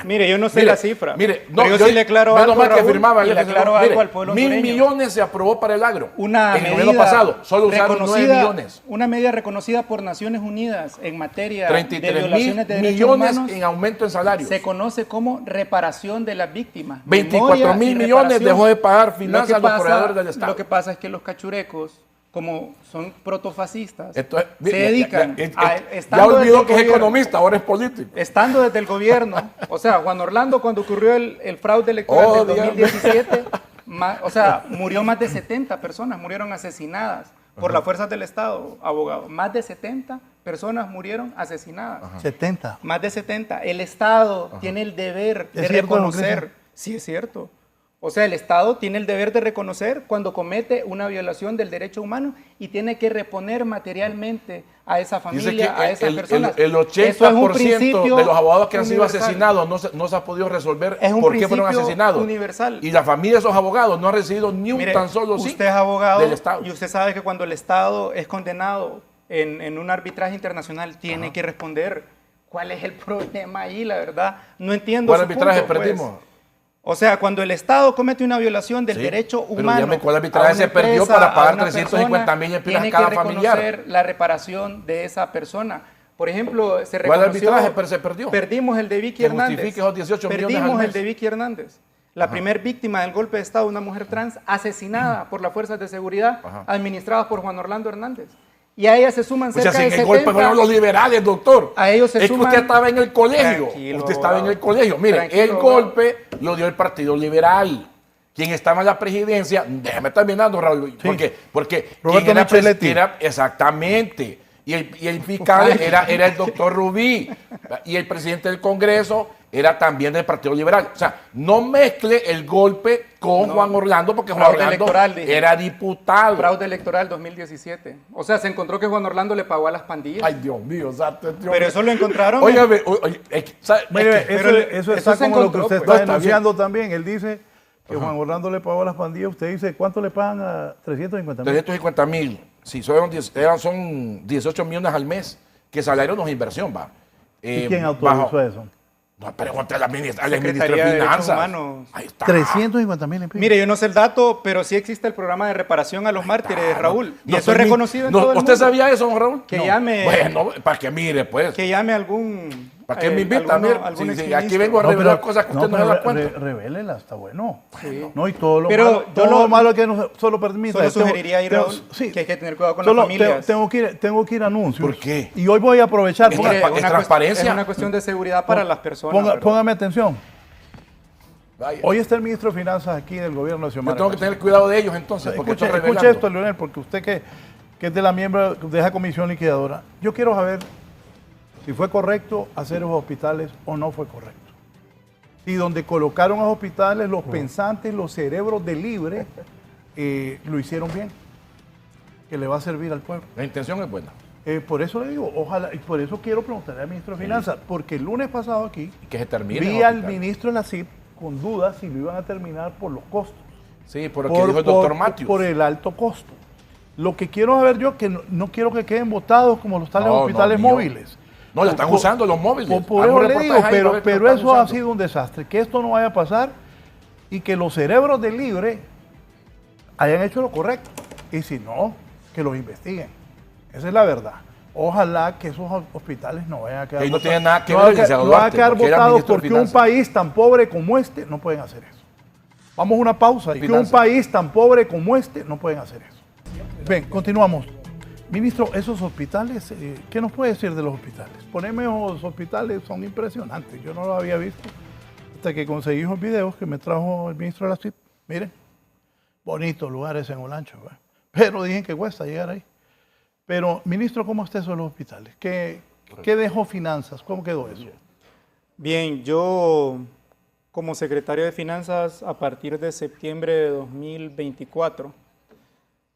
Mire, yo no sé Mire, la cifra. Mire, pero yo sí le aclaro menos algo, mal que Raúl, firmaba, y yo le que firmaba. aclaro algo Mire, al pueblo 1.000 hondureño. millones se aprobó para el agro. Una en el medida gobierno pasado solo usaron 9 reconocida, millones. una medida reconocida por Naciones Unidas en materia de 33 violaciones de mil derechos millones humanos en aumento en salarios. se conoce como reparación de las víctimas. 24.000 Memoria y millones reparación. dejó de pagar Lo finanzas que a los pasa- proveedores del Estado. Lo que pasa es que los cachurecos, como son protofascistas, Entonces, se mire, dedican ya a... ya estando desde olvidó el que es gobierno- economista, ahora es político. Estando desde el gobierno, o sea, Juan Orlando cuando ocurrió el fraude electoral Oh, del dígame. 2017, o sea, murió más de 70 personas, murieron asesinadas por las fuerzas del Estado, abogado. Más de 70 personas murieron asesinadas. 70. Más de 70. El Estado tiene el deber de ¿Es cierto, don reconocer. Cristian? Sí, es cierto. O sea, el Estado tiene el deber de reconocer cuando comete una violación del derecho humano y tiene que reponer materialmente a esa familia, Dice que a esas personas. el Eso es un 80% principio de los abogados que han sido universal. asesinados no se ha podido resolver Es un por qué fueron principio asesinados. universal. Y la familia de esos abogados no ha recibido ni un Mire, tan solo sí usted es abogado del Estado. y usted sabe que cuando el Estado es condenado en un arbitraje internacional tiene que responder. ¿Cuál es el problema ahí? La verdad, no entiendo ¿Cuál su arbitraje punto, pues. perdimos? O sea, cuando el Estado comete una violación del Sí, derecho pero humano, dígame, ¿cuál a arbitraje una se perdió empresa, para a pagar una 350.000 empiras tiene cada que familiar? reconocer la reparación de esa persona. Por ejemplo, se ¿Cuál reconoció... arbitraje se perdió? Perdimos el de Vicky Que Hernández. justifique esos 18 millones al Perdimos mes. el de Vicky Hernández. La primer víctima del golpe de Estado, una mujer trans asesinada por las fuerzas de seguridad Ajá. administradas por Juan Orlando Hernández. Y a ella se suman O sea, cerca si de en el 70... golpe fueron los liberales, doctor. A ellos se es que suman- usted estaba en el colegio. Tranquilo, usted estaba en abogado. el colegio. Mire, Tranquilo, el abogado. golpe lo dio el Partido Liberal. Quien estaba en la presidencia, déjame terminando, Raúl, porque Roberto quien era Micheletti. exactamente. Y el fiscal era el doctor Rubí. Y el presidente del Congreso era también del Partido Liberal. O sea, no mezcle el golpe con Juan Orlando, porque Juan Fraude Orlando electoral, dije. era diputado. Fraude electoral 2017. O sea, se encontró que Juan Orlando le pagó a las pandillas. Ay, Dios mío, santo Dios. Pero eso lo encontraron. Óigame, Mire, es que- eso, pero eso eso está se como lo que encontró, usted pues. está No, está denunciando también. Él dice que Juan Orlando le pagó a las pandillas. Usted dice, ¿cuánto le pagan a 350.000? 350.000. Sí, son 18 millones al mes, que salario no es inversión, va. ¿Y quién autorizó eso? No, pregúntale al ministro de Secretaría de Derechos Finanzas. Humanos. Ahí está. 350.000 empleos. Mire, yo no sé el dato, pero sí existe el programa de reparación a los mártires, Raúl. Y No eso es soy mi- reconocido en no, todo el ¿Usted mundo. sabía eso, don Raúl? Que No. llame- Bueno, para que mire, pues. Que llame algún... ¿Para qué me invita? alguno- Mire, algún si exministro. aquí vengo a revelar cosas que usted no se da cuenta. Revélela, está bueno. Sí. No, y todo lo Pero malo, yo todo lo- lo malo que no solo permite. Solo sugeriría ahí, Raúl, que hay que tener cuidado con las familias. Tengo que ir a anuncios. ¿Por qué? Y hoy voy a aprovechar. Es Ponga- que- es transparencia. Es una cuestión de seguridad para las personas. ¿verdad? Póngame atención. Vaya. Hoy está el ministro de Finanzas aquí del gobierno de Yo Xiomara tengo que Castro. tener cuidado de ellos entonces, porque Escuche, estoy escuche revelando. esto, Leonel, porque usted que es de la miembro de esa comisión liquidadora, yo quiero saber si fue correcto hacer esos hospitales o no fue correcto. Si donde colocaron los hospitales, los pensantes, los cerebros de libre, lo hicieron bien, que le va a servir al pueblo. La intención es buena. Por eso le digo, ojalá, y por eso quiero preguntarle al ministro de Finanzas, porque el lunes pasado aquí Que se termine. vi el al hospital. ministro de la CIP con dudas si lo iban a terminar por los costos. Sí, por lo que dijo el doctor Matthews. Por el alto costo. Lo que quiero saber yo, que no quiero que queden botados como lo están No, los no, hospitales mío. móviles. No, le están usando los móviles. Por Hago eso le reportajes digo, ahí para ver que pero lo están eso ha usando. sido un desastre. Que esto no vaya a pasar y que los cerebros de libre hayan hecho lo correcto. Y si no, que los investiguen. Esa es la verdad. Ojalá que esos hospitales no vayan a quedar Que ahí no botados. tiene nada que No ver, vayan a- licenciado no van a Duarte, quedar porque era botados ministro de porque un Finanzas. país tan pobre como este no pueden hacer eso. Vamos a una pausa. Y que un Finanzas. país tan pobre como este no pueden hacer eso. Ven, continuamos. Ministro, esos hospitales, ¿qué nos puede decir de los hospitales? Poneme esos hospitales, son impresionantes. Yo no los había visto hasta que conseguí esos videos que me trajo el ministro de la CIP. Miren, bonitos lugares en Olancho, ¿verdad? Pero dicen que cuesta llegar ahí. Pero, ministro, ¿cómo está eso de los hospitales? ¿Qué dejó Finanzas? ¿Cómo quedó eso? Bien, yo como secretario de Finanzas a partir de septiembre de 2024,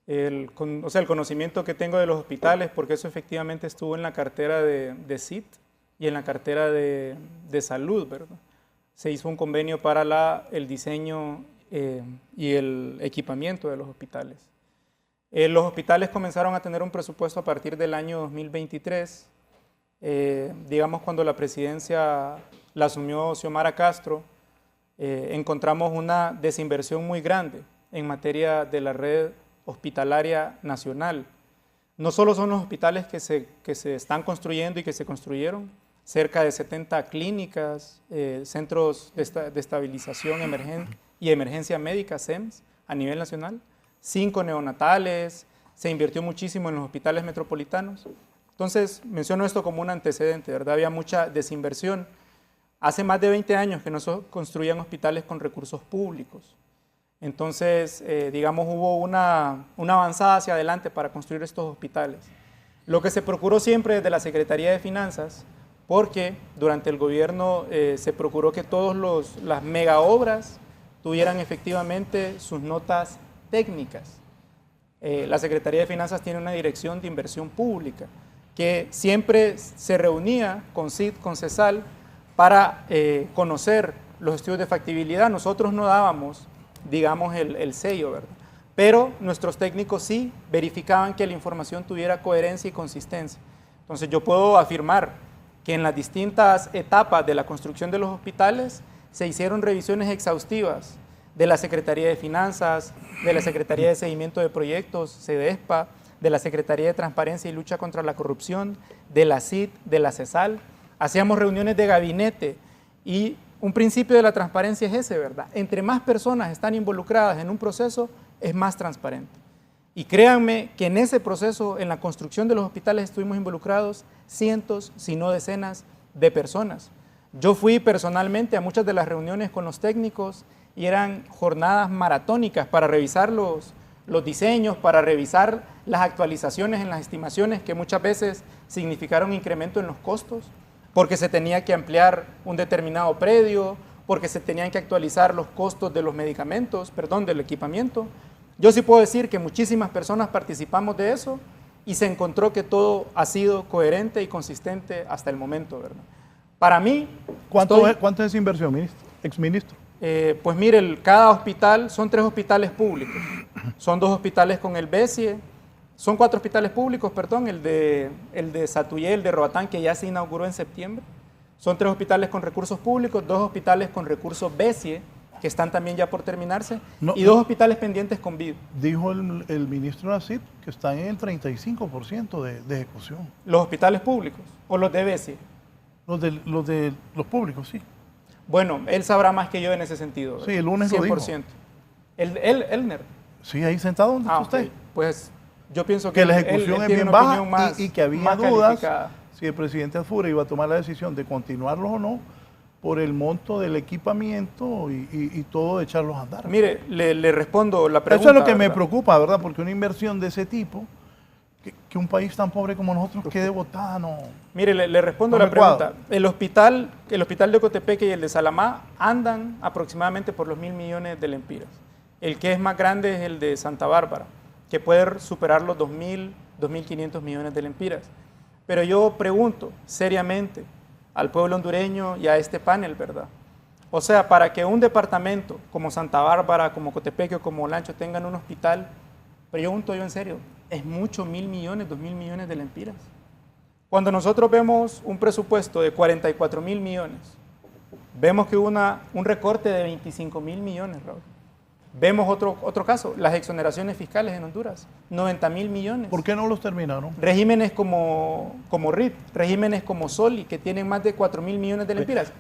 el conocimiento que tengo de los hospitales, porque eso efectivamente estuvo en la cartera de CIT y en la cartera de salud, ¿verdad? Se hizo un convenio para el diseño y el equipamiento de los hospitales. Los hospitales comenzaron a tener un presupuesto a partir del año 2023. Digamos, cuando la presidencia la asumió Xiomara Castro, encontramos una desinversión muy grande en materia de la red hospitalaria nacional. No solo son los hospitales que se están construyendo y que se construyeron, cerca de 70 clínicas, centros de estabilización y emergencia médica, CEMS, a nivel nacional, 5 neonatales, se invirtió muchísimo en los hospitales metropolitanos. Entonces, menciono esto como un antecedente, ¿verdad? Había mucha desinversión. Hace más de 20 años que no se construían hospitales con recursos públicos. Entonces, digamos, hubo una avanzada hacia adelante para construir estos hospitales. Lo que se procuró siempre desde la Secretaría de Finanzas, porque durante el gobierno se procuró que todas las mega obras tuvieran efectivamente sus notas técnicas. La Secretaría de Finanzas tiene una dirección de inversión pública que siempre se reunía con CID, con CESAL, para conocer los estudios de factibilidad. Nosotros no dábamos, digamos, el sello, ¿verdad? Pero nuestros técnicos sí verificaban que la información tuviera coherencia y consistencia. Entonces yo puedo afirmar que en las distintas etapas de la construcción de los hospitales se hicieron revisiones exhaustivas de la Secretaría de Finanzas, de la Secretaría de Seguimiento de Proyectos, CEDESPA, de la Secretaría de Transparencia y Lucha contra la Corrupción, de la CID, de la CESAL. Hacíamos reuniones de gabinete y un principio de la transparencia es ese, ¿verdad? Entre más personas están involucradas en un proceso, es más transparente. Y créanme que en ese proceso, en la construcción de los hospitales, estuvimos involucrados cientos, si no decenas, de personas. Yo fui personalmente a muchas de las reuniones con los técnicos y eran jornadas maratónicas para revisar los diseños, para revisar las actualizaciones en las estimaciones que muchas veces significaron incremento en los costos, porque se tenía que ampliar un determinado predio, porque se tenían que actualizar los costos de los medicamentos, del equipamiento. Yo sí puedo decir que muchísimas personas participamos de eso y se encontró que todo ha sido coherente y consistente hasta el momento, ¿verdad? Para mí... ¿Cuánto es esa inversión, ministro? Exministro. Pues mire, cada hospital, son 3 hospitales públicos, son 2 hospitales con el BESIE, son 4 hospitales públicos, perdón, el de Satuyé, el de Roatán, que ya se inauguró en septiembre, Son 3 hospitales con recursos públicos, 2 hospitales con recursos BESIE, que están también ya por terminarse, y 2 hospitales pendientes con BID. Dijo el ministro Nasip que están en el 35% de ejecución. ¿Los hospitales públicos o los de BESIE? Los públicos, sí. Bueno, él sabrá más que yo en ese sentido. Sí, el lunes 100%. Lo dijo. Elner. Sí, ahí sentado donde está usted. Okay. Pues yo pienso que la ejecución es bien baja y que había dudas si el presidente Alfura iba a tomar la decisión de continuarlos o no por el monto del equipamiento y todo de echarlos a andar. Mire, le respondo la pregunta. Eso es lo que me preocupa, ¿verdad? Porque una inversión de ese tipo, que un país tan pobre como nosotros quede botada, no. Mire, le respondo la pregunta. El hospital de Cotepeque y el de Salamá andan aproximadamente por los 1.000 millones de lempiras. El que es más grande es el de Santa Bárbara, que puede superar los 2.000, 2.500 millones de lempiras. Pero yo pregunto seriamente al pueblo hondureño y a este panel, ¿verdad? O sea, para que un departamento como Santa Bárbara, como Cotepeque o como Olancho tengan un hospital, pregunto yo en serio, ¿es mucho 1.000 millones, 2.000 millones de lempiras? Cuando nosotros vemos un presupuesto de 44.000 millones, vemos que hubo un recorte de 25.000 millones, Raúl. Vemos otro caso, las exoneraciones fiscales en Honduras, 90.000 millones. ¿Por qué no los terminaron? Regímenes como RIT, regímenes como SOLI, que tienen más de 4.000 millones de lempiras.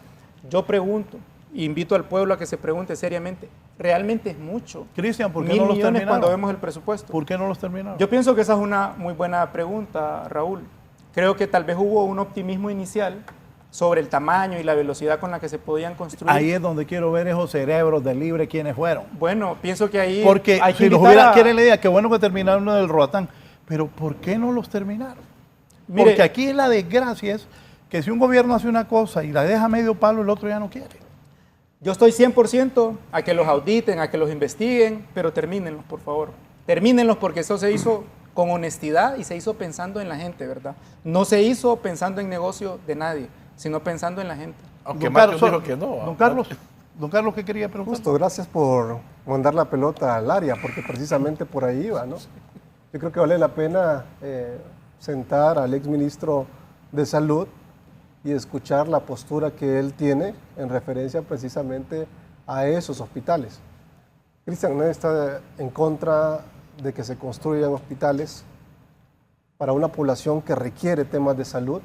Yo pregunto, invito al pueblo a que se pregunte seriamente, ¿realmente es mucho? Cristian, ¿por qué 1.000 no los millones terminaron? cuando vemos el presupuesto. ¿Por qué no los terminaron? Yo pienso que esa es una muy buena pregunta, Raúl. Creo que tal vez hubo un optimismo inicial sobre el tamaño y la velocidad con la que se podían construir. Ahí es donde quiero ver esos cerebros de libre quienes fueron. Bueno, pienso que ahí porque hay que si los hubiera, quieren la idea, qué bueno que terminaron lo del Roatán, pero ¿por qué no los terminaron? Mire, porque aquí la desgracia es que si un gobierno hace una cosa y la deja medio palo, el otro ya no quiere. Yo estoy 100% a que los auditen, a que los investiguen, pero termínenlos, por favor. Termínenlos porque eso se hizo con honestidad y se hizo pensando en la gente, ¿verdad? No se hizo pensando en negocio de nadie, sino pensando en la gente. Aunque Carlos dijo que no. Don Carlos, ¿qué quería preguntar? Justo, gracias por mandar la pelota al área, porque precisamente por ahí iba, ¿no? Yo creo que vale la pena sentar al exministro de Salud y escuchar la postura que él tiene en referencia precisamente a esos hospitales. Cristian, nadie está en contra de que se construyan hospitales para una población que requiere temas de salud.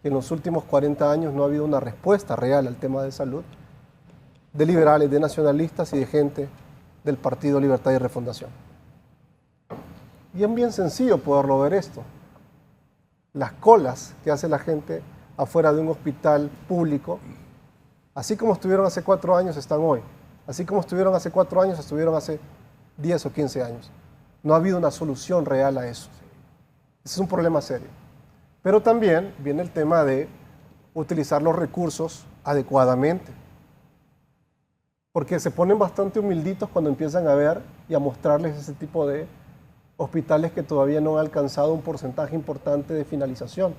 En los últimos 40 años no ha habido una respuesta real al tema de salud de liberales, de nacionalistas y de gente del Partido Libertad y Refundación. Y es bien sencillo poderlo ver esto. Las colas que hace la gente afuera de un hospital público, así como estuvieron hace 4 años, están hoy. Así como estuvieron hace 4 años, estuvieron hace 10 o 15 años. No ha habido una solución real a eso. Ese es un problema serio. Pero también viene el tema de utilizar los recursos adecuadamente. Porque se ponen bastante humilditos cuando empiezan a ver y a mostrarles ese tipo de hospitales que todavía no han alcanzado un porcentaje importante de finalización.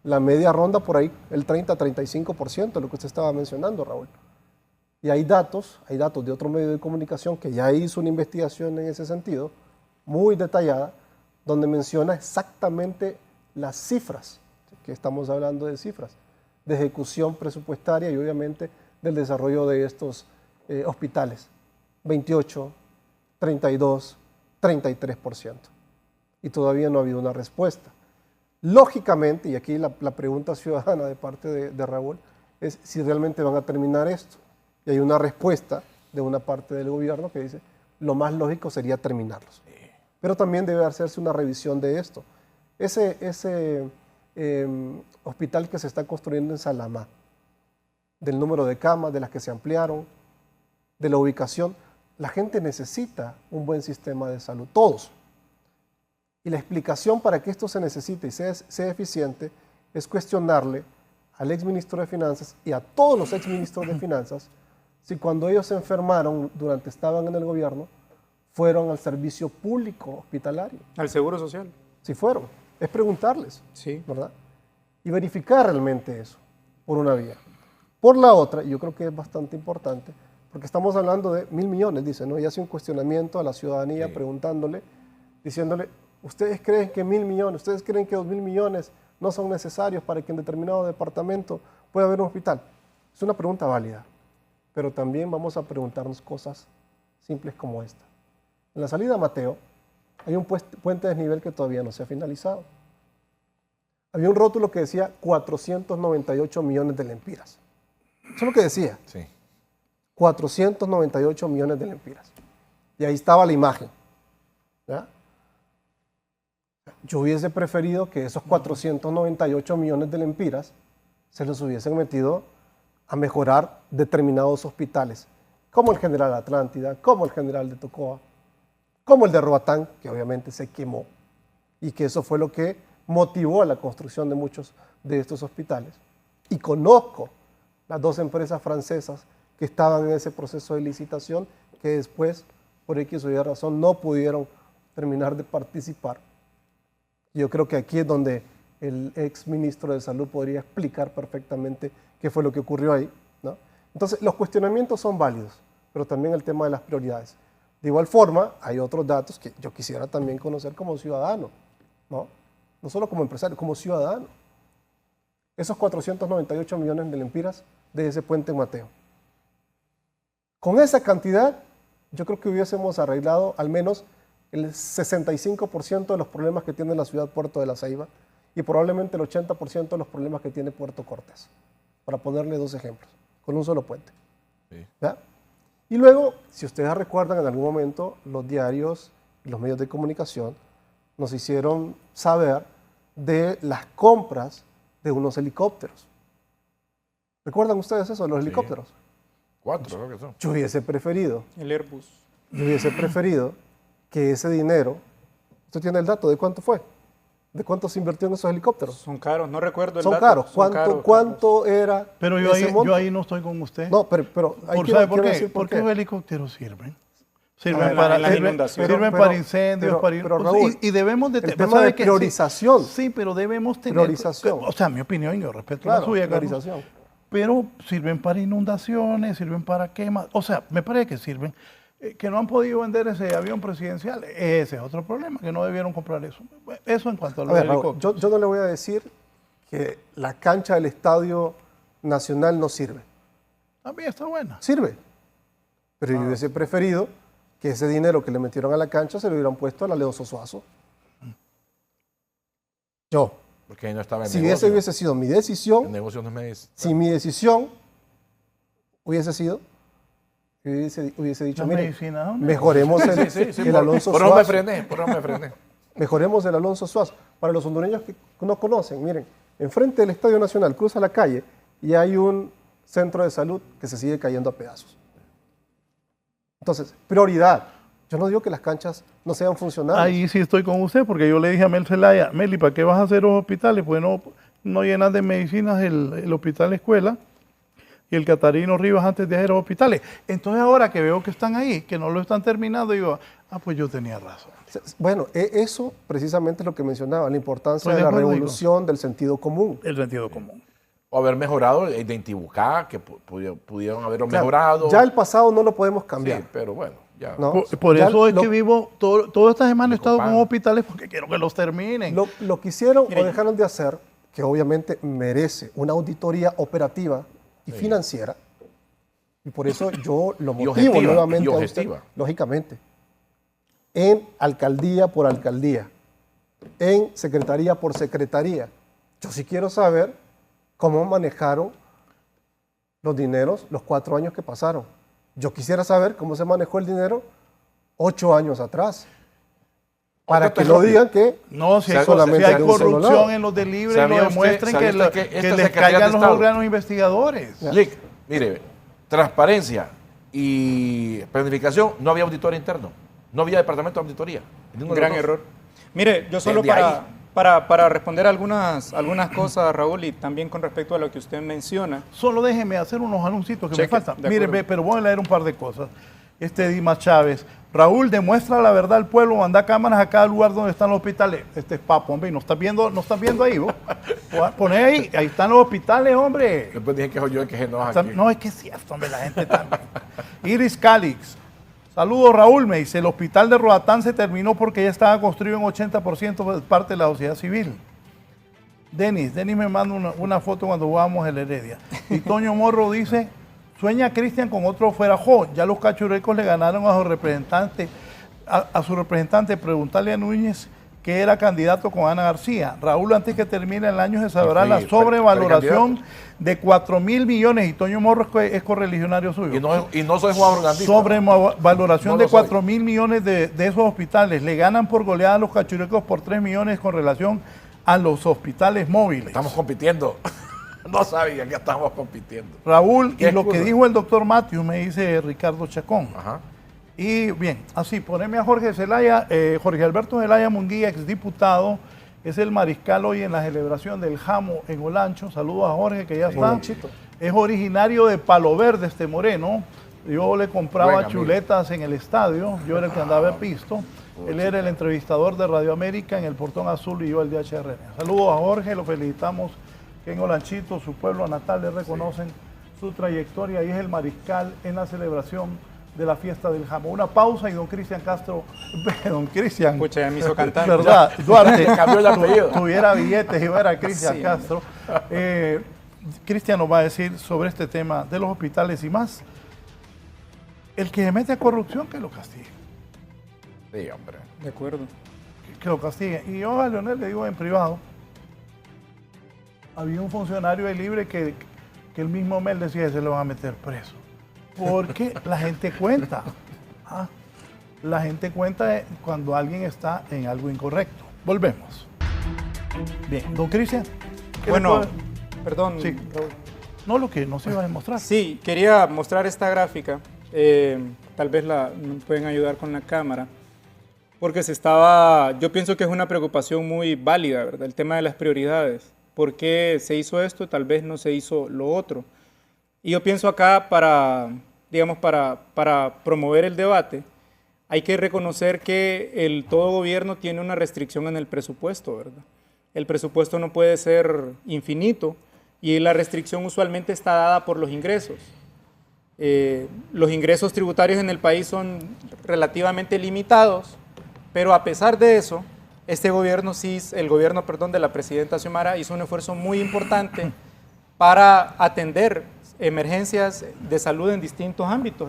La media ronda por ahí, el 30-35%, lo que usted estaba mencionando, Raúl. Y hay datos de otro medio de comunicación que ya hizo una investigación en ese sentido, muy detallada, donde menciona exactamente las cifras, que estamos hablando de cifras, de ejecución presupuestaria y obviamente del desarrollo de estos hospitales. 28, 32, 33%. Y todavía no ha habido una respuesta. Lógicamente, y aquí la pregunta ciudadana de parte de Raúl, es si realmente van a terminar esto. Y hay una respuesta de una parte del gobierno que dice, lo más lógico sería terminarlos. Pero también debe hacerse una revisión de esto. Ese hospital que se está construyendo en Salamá, del número de camas, de las que se ampliaron, de la ubicación, la gente necesita un buen sistema de salud, todos. Y la explicación para que esto se necesite y sea eficiente es cuestionarle al exministro de Finanzas y a todos los exministros de Finanzas si cuando ellos se enfermaron estaban en el gobierno, fueron al servicio público hospitalario. Al Seguro Social. Si fueron. Es preguntarles, sí, ¿verdad? Y verificar realmente eso, por una vía. Por la otra, y yo creo que es bastante importante, porque estamos hablando de 1.000 millones, dice, ¿no? Y hace un cuestionamiento a la ciudadanía preguntándole, diciéndole, ¿ustedes creen que 1.000 millones, ustedes creen que 2.000 millones no son necesarios para que en determinado departamento pueda haber un hospital? Es una pregunta válida, pero también vamos a preguntarnos cosas simples como esta. En la salida a Mateo hay un puente de desnivel que todavía no se ha finalizado. Había un rótulo que decía 498 millones de lempiras. Eso es lo que decía. Sí. 498 millones de lempiras. Y ahí estaba la imagen. ¿Ya? Yo hubiese preferido que esos 498 millones de lempiras se los hubiesen metido a mejorar determinados hospitales, como el General Atlántida, como el General de Tocoa, como el de Roatán, que obviamente se quemó, y que eso fue lo que motivó a la construcción de muchos de estos hospitales. Y conozco las dos empresas francesas que estaban en ese proceso de licitación, que después, por X o Y razón, no pudieron terminar de participar. Yo creo que aquí es donde el ex ministro de Salud podría explicar perfectamente qué fue lo que ocurrió ahí, ¿no? Entonces, los cuestionamientos son válidos, pero también el tema de las prioridades. De igual forma, hay otros datos que yo quisiera también conocer como ciudadano, ¿no? No solo como empresario, como ciudadano. Esos 498 millones de lempiras de ese puente en Mateo. Con esa cantidad, yo creo que hubiésemos arreglado al menos el 65% de los problemas que tiene la ciudad Puerto de la Ceiba y probablemente el 80% de los problemas que tiene Puerto Cortés, para ponerle dos ejemplos, con un solo puente. Sí. ¿Ya? Y luego, si ustedes recuerdan, en algún momento los diarios y los medios de comunicación nos hicieron saber de las compras de unos helicópteros. ¿Recuerdan ustedes eso, los helicópteros? 4, creo que son. Yo hubiese preferido. El Airbus. Yo hubiese preferido que ese dinero, ¿usted tiene el dato de cuánto fue? ¿De cuánto se invirtió en esos helicópteros? Son caros, no recuerdo el Son dato. caros. Son caros. ¿Cuánto era? Pero yo ahí no estoy con usted. No, pero ¿Sabe por qué? Porque los helicópteros sirven. Sirven para incendios, pero Raúl, y debemos de el tema de priorización. Sí, pero debemos tener priorización. O sea, mi opinión, yo respeto Claro, la suya, priorización. pero sirven para inundaciones, sirven para quemas, o sea, me parece que sirven. Que no han podido vender ese avión presidencial, ese es otro problema, que no debieron comprar eso. Eso en cuanto a los helicópteros. Yo no le voy a decir que la cancha del Estadio Nacional no sirve. También está buena. Sirve. Pero yo hubiese preferido que ese dinero que le metieron a la cancha se lo hubieran puesto a la Leoso Suazo. Yo. Porque ahí no estaba en si negocio. esa hubiese sido mi decisión, El negocio no me dice. si mi decisión hubiese sido, hubiese dicho, La mire, medicina, ¿no? mejoremos el Alonso Por Suazo. eso me frené. Mejoremos el Alonso Suazo. Para los hondureños que no conocen, miren, enfrente del Estadio Nacional, cruza la calle y hay un centro de salud que se sigue cayendo a pedazos. Entonces, prioridad. Yo no digo que las canchas no sean funcionales. Ahí sí estoy con usted, porque yo le dije a Mel Zelaya, Meli, ¿para qué vas a hacer los hospitales? Pues no llenas de medicinas el hospital escuela y el Catarino Rivas antes de hacer los hospitales. Entonces ahora que veo que están ahí, que no lo están terminando, digo, pues yo tenía razón. Bueno, eso precisamente es lo que mencionaba, la importancia de la revolución del sentido común. El sentido común. O haber mejorado el de Intibucá, que pudieron haberlo mejorado. Ya el pasado no lo podemos cambiar. Sí, pero bueno, ya. ¿No? Por eso es que vivo, toda esta semana he estado con hospitales porque quiero que los terminen. Lo que hicieron o dejaron de hacer, que obviamente merece una auditoría operativa y financiera, y por eso yo lo motivo nuevamente a usted, lógicamente, en alcaldía por alcaldía, en secretaría por secretaría. Yo sí quiero saber cómo manejaron los dineros los 4 años que pasaron. Yo quisiera saber cómo se manejó el dinero 8 años atrás. Para que no digan que no, si hay corrupción en los delibres, lo demuestren que les caigan los órganos investigadores. Lick, mire, transparencia y planificación, no había auditor interno, no había departamento de auditoría. Gran error. Mire, yo solo para responder algunas cosas, Raúl, y también con respecto a lo que usted menciona. Solo déjeme hacer unos anuncios que me faltan. Mire, pero voy a leer un par de cosas. Dimas Chávez. Raúl, demuestra la verdad al pueblo, manda cámaras a cada lugar donde están los hospitales. Este es papo, hombre, ¿no estás viendo ahí vos? Poné ahí están los hospitales, hombre. Después dije que soy yo el que se enoja aquí. No, es que es cierto, hombre, la gente también. Iris Calix. Saludos, Raúl, me dice, el hospital de Roatán se terminó porque ya estaba construido en 80% por parte de la sociedad civil. Denis me manda una foto cuando jugamos el Heredia. Y Toño Morro dice, sueña Cristian con otro fuera Jo. Ya los cachurecos le ganaron a su representante. A su representante, preguntarle a Núñez que era candidato con Ana García. Raúl, antes que termine el año se sabrá la sobrevaloración de 4.000 millones. Y Toño Morro es correligionario suyo. Y no soy jugador grandista. Sobrevaloración No de lo soy. 4.000 millones de esos hospitales. Le ganan por goleada a los cachurecos por 3 millones con relación a los hospitales móviles. Estamos compitiendo. No sabía que estamos compitiendo. Raúl, y ¿Qué lo que excusa? dijo el doctor Matthews, me dice Ricardo Chacón. Ajá. Y bien, así, poneme a Jorge Zelaya, Jorge Alberto Zelaya Munguía, exdiputado, es el mariscal hoy en la celebración del Jamo en Olancho. Saludos a Jorge, que ya está. Olanchito. Es originario de Palo Verde, este moreno. Yo le compraba Buen amigo. chuletas en el estadio, yo era el que andaba pisto. Él era el entrevistador de Radio América en el Portón Azul y yo el DHR. Saludos a Jorge, lo felicitamos que en Olanchito, su pueblo natal, le reconocen su trayectoria y es el mariscal en la celebración de la fiesta del Jamo. Una pausa y don Cristian Castro, don Cristian, Escucha, ya me hizo cantar. ¿verdad? Duarte, Cambió el apellido. tuviera billetes y era Cristian Sí. Castro. Cristian nos va a decir sobre este tema de los hospitales y más. El que se mete a corrupción, que lo castigue. Sí, hombre. De acuerdo. Que lo castigue. Y yo a Leonel le digo en privado, había un funcionario de Libre que el mismo Mel decía que se lo van a meter preso. Porque la gente cuenta. ¿ah? La gente cuenta cuando alguien está en algo incorrecto. Volvemos. Bien, don Cristian. ¿qué le Bueno, puede- perdón. Sí. Raúl. No, lo que no se iba a demostrar. Sí, quería mostrar esta gráfica. Tal vez me pueden ayudar con la cámara. Porque yo pienso que es una preocupación muy válida, ¿verdad? El tema de las prioridades. ¿Por qué se hizo esto? Tal vez no se hizo lo otro. Y yo pienso acá para promover el debate, hay que reconocer que todo gobierno tiene una restricción en el presupuesto, ¿verdad? El presupuesto no puede ser infinito y la restricción usualmente está dada por los ingresos. Los ingresos tributarios en el país son relativamente limitados, pero a pesar de eso, el gobierno de la presidenta Xiomara hizo un esfuerzo muy importante para atender emergencias de salud en distintos ámbitos.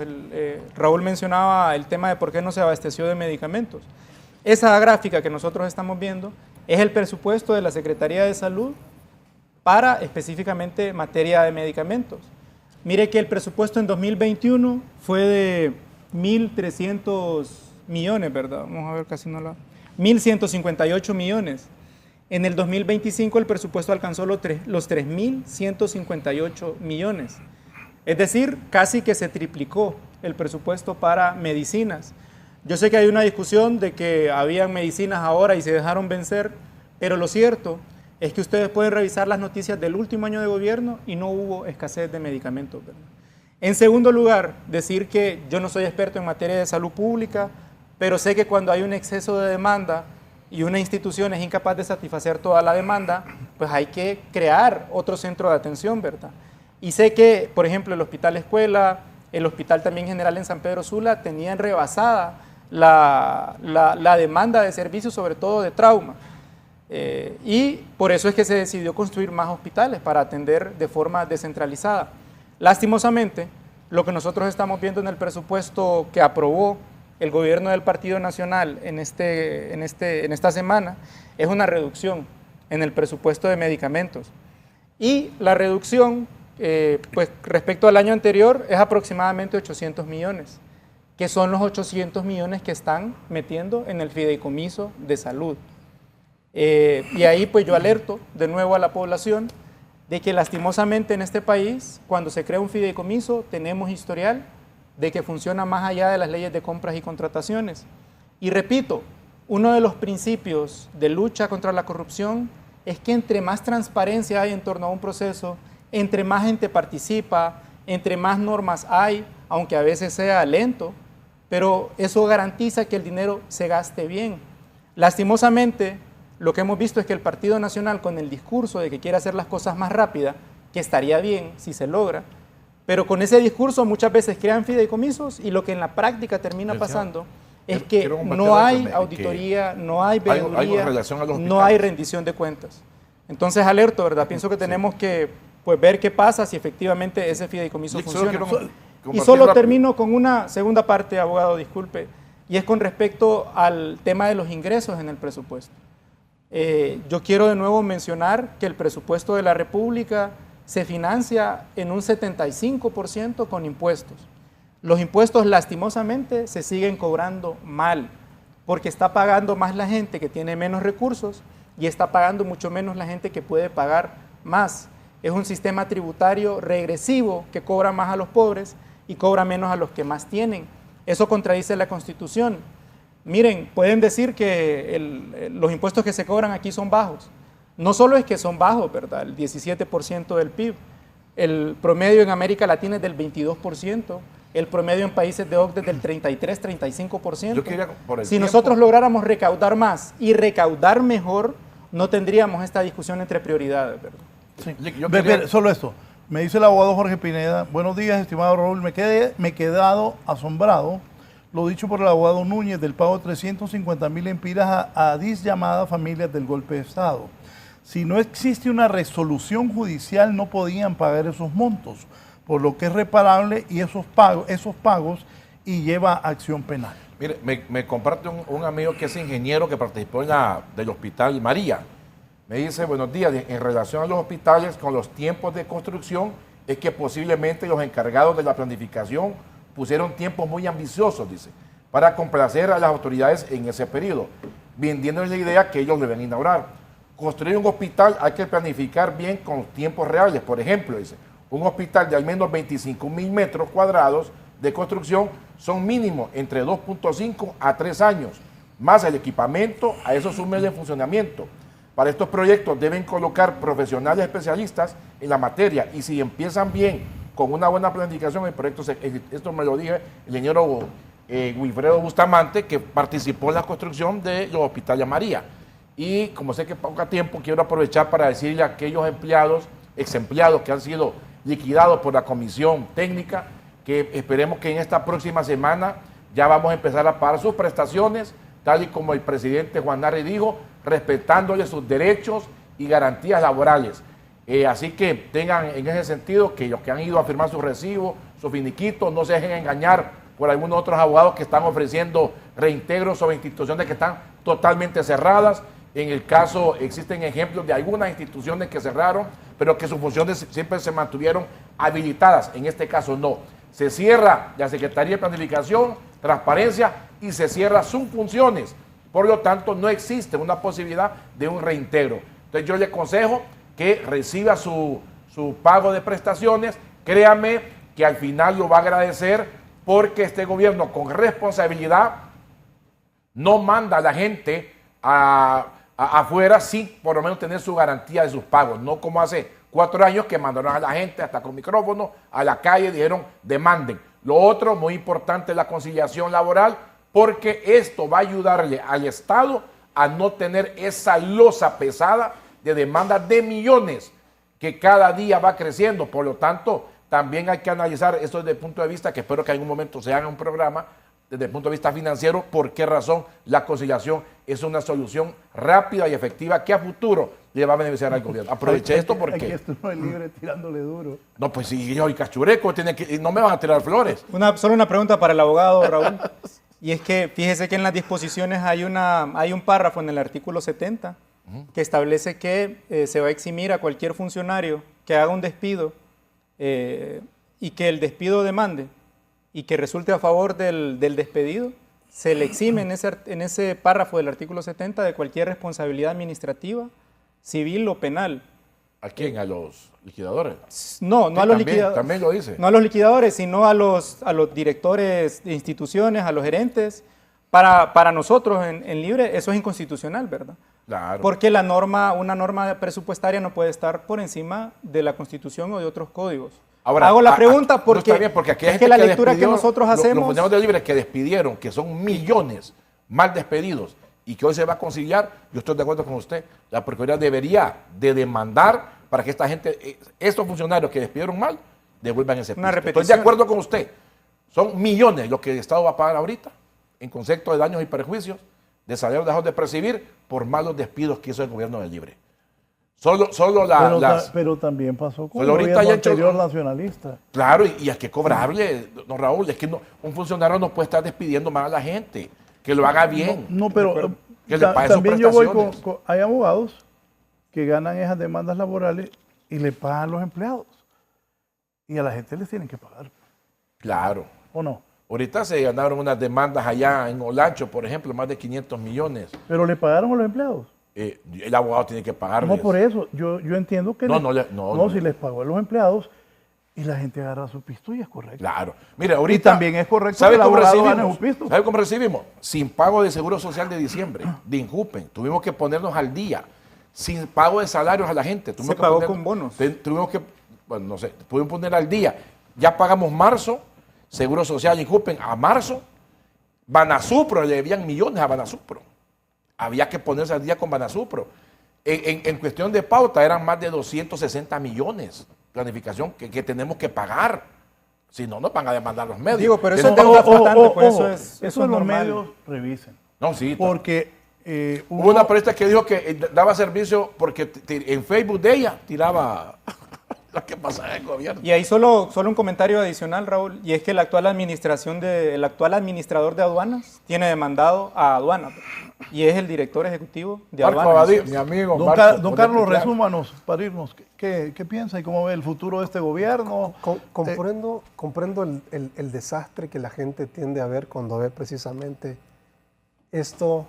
Raúl mencionaba el tema de por qué no se abasteció de medicamentos. Esa gráfica que nosotros estamos viendo es el presupuesto de la Secretaría de Salud para específicamente materia de medicamentos. Mire que el presupuesto en 2021 fue de 1.300 millones, ¿verdad? Vamos a ver, casi no la... 1.158 millones. En el 2025 el presupuesto alcanzó los 3.158 millones. Es decir, casi que se triplicó el presupuesto para medicinas. Yo sé que hay una discusión de que habían medicinas ahora y se dejaron vencer, pero lo cierto es que ustedes pueden revisar las noticias del último año de gobierno y no hubo escasez de medicamentos, ¿verdad? En segundo lugar, decir que yo no soy experto en materia de salud pública, pero sé que cuando hay un exceso de demanda y una institución es incapaz de satisfacer toda la demanda, pues hay que crear otro centro de atención, ¿verdad? Y sé que, por ejemplo, el Hospital Escuela, el Hospital también General en San Pedro Sula, tenían rebasada la demanda de servicios, sobre todo de trauma. Y por eso es que se decidió construir más hospitales para atender de forma descentralizada. Lastimosamente, lo que nosotros estamos viendo en el presupuesto que aprobó el gobierno del Partido Nacional en esta semana es una reducción en el presupuesto de medicamentos. Y la reducción, pues respecto al año anterior, es aproximadamente 800 millones, que son los 800 millones que están metiendo en el fideicomiso de salud. Y ahí pues yo alerto de nuevo a la población de que lastimosamente en este país, cuando se crea un fideicomiso, tenemos historial de que funciona más allá de las leyes de compras y contrataciones. Y repito, uno de los principios de lucha contra la corrupción es que entre más transparencia hay en torno a un proceso, entre más gente participa, entre más normas hay, aunque a veces sea lento, pero eso garantiza que el dinero se gaste bien. Lastimosamente, lo que hemos visto es que el Partido Nacional, con el discurso de que quiere hacer las cosas más rápidas, que estaría bien si se logra, pero con ese discurso muchas veces crean fideicomisos y lo que en la práctica termina pasando es que quiero compartir no algo hay que- auditoría, no hay hay veeduría, con relación a los no hay hospitales. rendición de cuentas. Entonces, alerto, ¿verdad? Pienso que tenemos que pues, ver qué pasa si efectivamente ese fideicomiso funciona. Y solo termino con una segunda parte, abogado, disculpe, y es con respecto al tema de los ingresos en el presupuesto. Yo quiero de nuevo mencionar que el presupuesto de la República se financia en un 75% con impuestos. Los impuestos lastimosamente se siguen cobrando mal, porque está pagando más la gente que tiene menos recursos y está pagando mucho menos la gente que puede pagar más. Es un sistema tributario regresivo que cobra más a los pobres y cobra menos a los que más tienen. Eso contradice la Constitución. Miren, pueden decir que los impuestos que se cobran aquí son bajos. No solo es que son bajos, ¿verdad? El 17% del PIB. El promedio en América Latina es del 22%. El promedio en países de OCDE es del 33-35%. Si nosotros lográramos recaudar más y recaudar mejor, no tendríamos esta discusión entre prioridades, ¿verdad? Sí. Solo esto. Me dice el abogado Jorge Pineda, buenos días, estimado Raúl, me he quedado asombrado, lo dicho por el abogado Núñez, del pago de 350.000 empiras a 10 llamadas familias del golpe de Estado. Si no existe una resolución judicial, no podían pagar esos montos, por lo que es reparable y esos pagos y lleva acción penal. Mire, me comparte un amigo que es ingeniero que participó del Hospital María. Me dice, buenos días, en relación a los hospitales, con los tiempos de construcción, es que posiblemente los encargados de la planificación pusieron tiempos muy ambiciosos, dice, para complacer a las autoridades en ese periodo, vendiéndoles la idea que ellos deben inaugurar. Construir un hospital hay que planificar bien con los tiempos reales. Por ejemplo, dice, un hospital de al menos 25.000 metros cuadrados de construcción son mínimo entre 2.5 a 3 años, más el equipamiento, a eso súmele el funcionamiento. Para estos proyectos deben colocar profesionales especialistas en la materia y si empiezan bien con una buena planificación, el proyecto, esto me lo dije el ingeniero Wilfredo Bustamante, que participó en la construcción de los hospitales María. Y como sé que poco tiempo, quiero aprovechar para decirle a aquellos ex empleados que han sido liquidados por la comisión técnica, que esperemos que en esta próxima semana ya vamos a empezar a pagar sus prestaciones, tal y como el presidente Juan Narri dijo, respetándole sus derechos y garantías laborales. Así que tengan en ese sentido que los que han ido a firmar sus recibos, sus finiquitos, no se dejen engañar por algunos otros abogados que están ofreciendo reintegros sobre instituciones que están totalmente cerradas. En el caso, existen ejemplos de algunas instituciones que cerraron, pero que sus funciones siempre se mantuvieron habilitadas. En este caso no. Se cierra la Secretaría de Planificación, Transparencia y se cierran sus funciones. Por lo tanto, no existe una posibilidad de un reintegro. Entonces, yo le aconsejo que reciba su pago de prestaciones. Créame que al final lo va a agradecer porque este gobierno con responsabilidad no manda a la gente afuera sin por lo menos tener su garantía de sus pagos. No como hace 4 años que mandaron a la gente hasta con micrófono a la calle y dijeron demanden. Lo otro, muy importante, es la conciliación laboral, porque esto va a ayudarle al Estado a no tener esa losa pesada de demandas de millones que cada día va creciendo. Por lo tanto, también hay que analizar esto desde el punto de vista, que espero que en algún momento se haga un programa, desde el punto de vista financiero, por qué razón la conciliación es una solución rápida y efectiva que a futuro le va a beneficiar al gobierno. Aproveché esto porque... Aquí esto no es libre tirándole duro. No, pues si yo y cachureco, no me van a tirar flores. Solo una pregunta para el abogado, Raúl. Y es que fíjese que en las disposiciones hay un párrafo en el artículo 70 que establece que se va a eximir a cualquier funcionario que haga un despido y que el despido demande y que resulte a favor del despedido, se le exime en ese párrafo del artículo 70 de cualquier responsabilidad administrativa, civil o penal. ¿A quién? ¿A los liquidadores? No, no a los liquidadores. También lo dice. No a los liquidadores, sino a los directores de instituciones, a los gerentes. Para nosotros en Libre eso es inconstitucional, ¿verdad? Claro. Porque una norma presupuestaria no puede estar por encima de la Constitución o de otros códigos. Ahora, hago la pregunta porque, no está bien, porque aquí hay es que la lectura que nosotros hacemos... Los funcionarios de Libre que despidieron, que son millones mal despedidos y que hoy se va a conciliar, yo estoy de acuerdo con usted, la Procuraduría debería de demandar para que esta gente, estos funcionarios que despidieron mal, devuelvan ese piso. Estoy de acuerdo con usted. Son millones los que el Estado va a pagar ahorita en concepto de daños y perjuicios, de salarios dejados de percibir por malos despidos que hizo el gobierno de Libre. Solo pero también pasó con Solo el ahorita gobierno ya hecho- anterior nacionalista. Claro, y hay que cobrarle, don Raúl, es que un funcionario no puede estar despidiendo mal a la gente, que lo haga bien. No, pero Que le paguen sus también yo voy prestaciones. hay abogados que ganan esas demandas laborales y le pagan a los empleados. Y a la gente les tienen que pagar, Claro. ¿o no? Ahorita se ganaron unas demandas allá en Olancho, por ejemplo, más de 500 millones. Pero le pagaron a los empleados. El abogado tiene que pagarles. No por eso, yo entiendo que No, si les pagó a los empleados y la gente agarra su pisto y es correcto. Claro. Mire, ahorita. Y también es correcto ¿Sabe que el cómo abogado recibimos? gane su pisto. ¿Sabe cómo recibimos? Sin pago de seguro social de diciembre, de Injupen. Tuvimos que ponernos al día. Sin pago de salarios a la gente. Se pagó con bonos. Tuvimos que, bueno, no sé, pudimos poner al día. Ya pagamos marzo, seguro social Injupen a marzo. Banasupro, le debían millones a Banasupro. Había que ponerse al día con Banasupro. En cuestión de pauta eran más de 260 millones planificación que tenemos que pagar. Si no, nos van a demandar los medios. Digo, pero eso es Tenemos- deuda flotante, pues eso es los normal. medios revisen. No, sí. Porque Hubo una periodista que dijo que daba servicio porque en Facebook de ella tiraba lo que pasaba en el gobierno. Y ahí solo un comentario adicional, Raúl, y es que el actual administrador de aduanas tiene demandado a aduanas, y es el director ejecutivo de Marco aduanas. Abadí, mi amigo. don, Marco, don Carlos, resúmanos para irnos. ¿Qué piensa y cómo ve el futuro de este gobierno? Comprendo el desastre que la gente tiende a ver cuando ve precisamente esto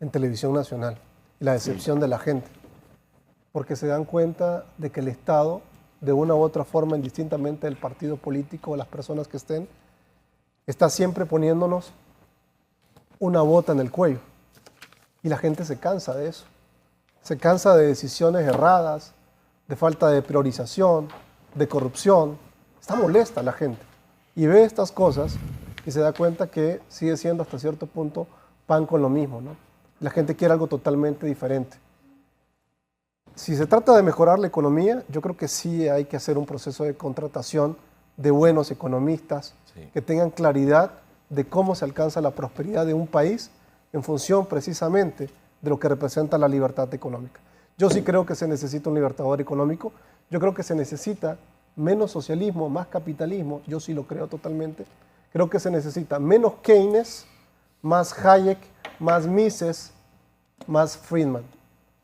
en televisión nacional y la decepción de la gente, porque se dan cuenta de que el Estado, de una u otra forma, indistintamente del partido político o las personas que estén, está siempre poniéndonos una bota en el cuello. Y la gente se cansa de eso. Se cansa de decisiones erradas, de falta de priorización, de corrupción. Está molesta la gente. Y ve estas cosas y se da cuenta que sigue siendo hasta cierto punto pan con lo mismo, ¿no? La gente quiere algo totalmente diferente. Si se trata de mejorar la economía, yo creo que sí hay que hacer un proceso de contratación de buenos economistas que tengan claridad de cómo se alcanza la prosperidad de un país en función precisamente de lo que representa la libertad económica. Yo sí creo que se necesita un libertador económico, yo creo que se necesita menos socialismo, más capitalismo, yo sí lo creo totalmente. Creo que se necesita menos Keynes, más Hayek, más Mises, más Friedman.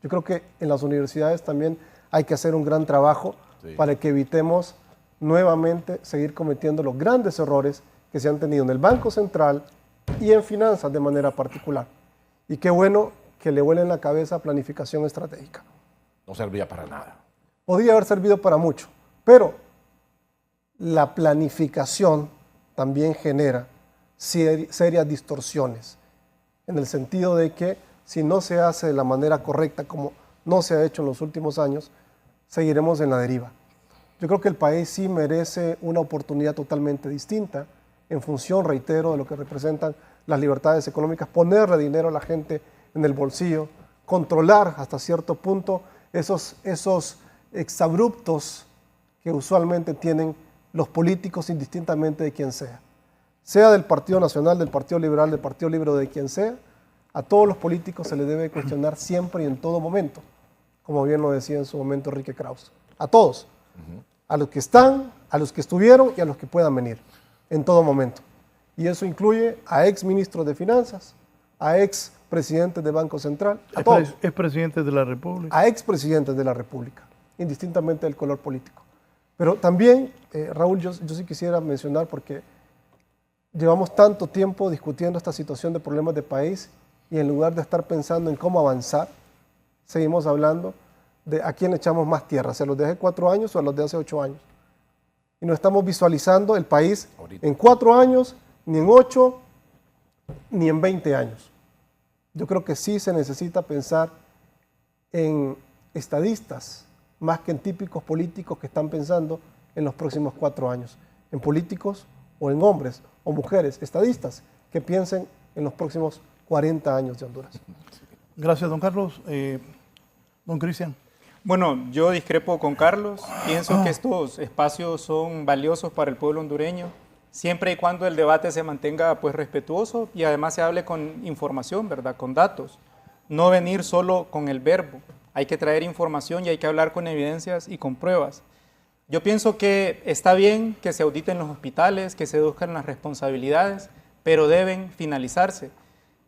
Yo creo que en las universidades también hay que hacer un gran trabajo para que evitemos nuevamente seguir cometiendo los grandes errores que se han tenido en el Banco Central y en finanzas de manera particular. Y qué bueno que le vuelen la cabeza a planificación estratégica. No servía para nada. Podría haber servido para mucho, pero la planificación también genera serias distorsiones, en el sentido de que si no se hace de la manera correcta, como no se ha hecho en los últimos años, seguiremos en la deriva. Yo creo que el país sí merece una oportunidad totalmente distinta, en función, reitero, de lo que representan las libertades económicas, ponerle dinero a la gente en el bolsillo, controlar hasta cierto punto esos exabruptos que usualmente tienen los políticos indistintamente de quien sea del Partido Nacional, del Partido Liberal, del Partido Libre o de quien sea. A todos los políticos se les debe cuestionar siempre y en todo momento, como bien lo decía en su momento Enrique Krauss. A todos, a los que están, a los que estuvieron y a los que puedan venir, en todo momento. Y eso incluye a ex ministros de Finanzas, a ex presidentes del Banco Central, a todos. Es presidente de la República. A expresidentes de la República, indistintamente del color político. Pero también, Raúl, yo sí quisiera mencionar, porque llevamos tanto tiempo discutiendo esta situación de problemas de país y en lugar de estar pensando en cómo avanzar, seguimos hablando de a quién le echamos más tierra, si a los de hace 4 años o a los de hace 8 años. Y no estamos visualizando el país en 4 años, ni en 8, ni en 20 años. Yo creo que sí se necesita pensar en estadistas más que en típicos políticos que están pensando en los próximos 4 años, en políticos o en hombres o mujeres, estadistas que piensen en los próximos 40 años de Honduras. Gracias, don Carlos. Don Cristian. Bueno, yo discrepo con Carlos. Pienso que estos espacios son valiosos para el pueblo hondureño, siempre y cuando el debate se mantenga pues respetuoso y además se hable con información, ¿verdad? Con datos. No venir solo con el verbo, hay que traer información y hay que hablar con evidencias y con pruebas. Yo pienso que está bien que se auditen los hospitales, que se busquen las responsabilidades, pero deben finalizarse.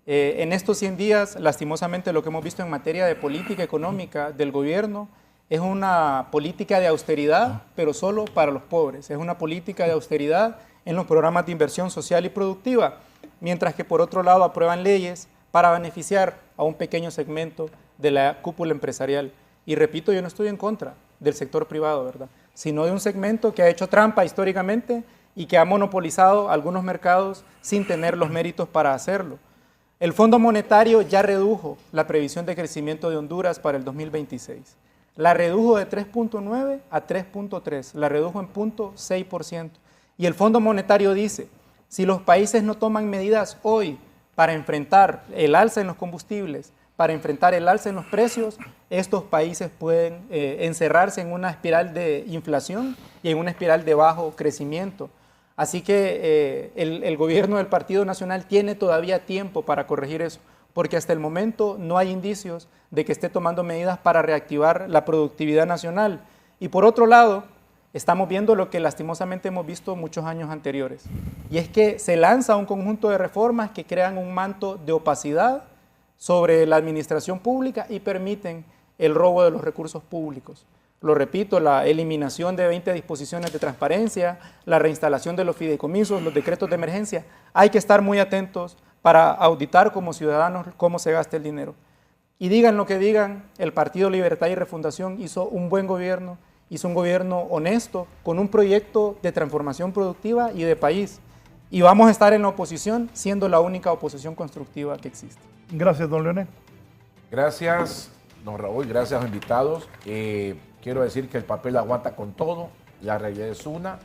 En estos 100 días, lastimosamente, lo que hemos visto en materia de política económica del gobierno es una política de austeridad, pero solo para los pobres. Es una política de austeridad en los programas de inversión social y productiva, mientras que por otro lado aprueban leyes para beneficiar a un pequeño segmento de la cúpula empresarial. Y repito, yo no estoy en contra del sector privado, ¿verdad?, sino de un segmento que ha hecho trampa históricamente y que ha monopolizado algunos mercados sin tener los méritos para hacerlo. El Fondo Monetario ya redujo la previsión de crecimiento de Honduras para el 2026. La redujo de 3.9 a 3.3, la redujo en 0.6%. Y el Fondo Monetario dice, si los países no toman medidas hoy para enfrentar el alza en los combustibles, para enfrentar el alza en los precios, estos países pueden encerrarse en una espiral de inflación y en una espiral de bajo crecimiento. Así que el gobierno del Partido Nacional tiene todavía tiempo para corregir eso, porque hasta el momento no hay indicios de que esté tomando medidas para reactivar la productividad nacional. Y por otro lado, estamos viendo lo que lastimosamente hemos visto muchos años anteriores, y es que se lanza un conjunto de reformas que crean un manto de opacidad sobre la administración pública y permiten el robo de los recursos públicos. Lo repito, la eliminación de 20 disposiciones de transparencia, la reinstalación de los fideicomisos, los decretos de emergencia. Hay que estar muy atentos para auditar como ciudadanos cómo se gasta el dinero. Y digan lo que digan, el Partido Libertad y Refundación hizo un buen gobierno, hizo un gobierno honesto, con un proyecto de transformación productiva y de país. Y vamos a estar en la oposición, siendo la única oposición constructiva que existe. Gracias, don Leonel. Gracias, don Raúl, gracias a los invitados. Quiero decir que el papel aguanta con todo, la realidad es una,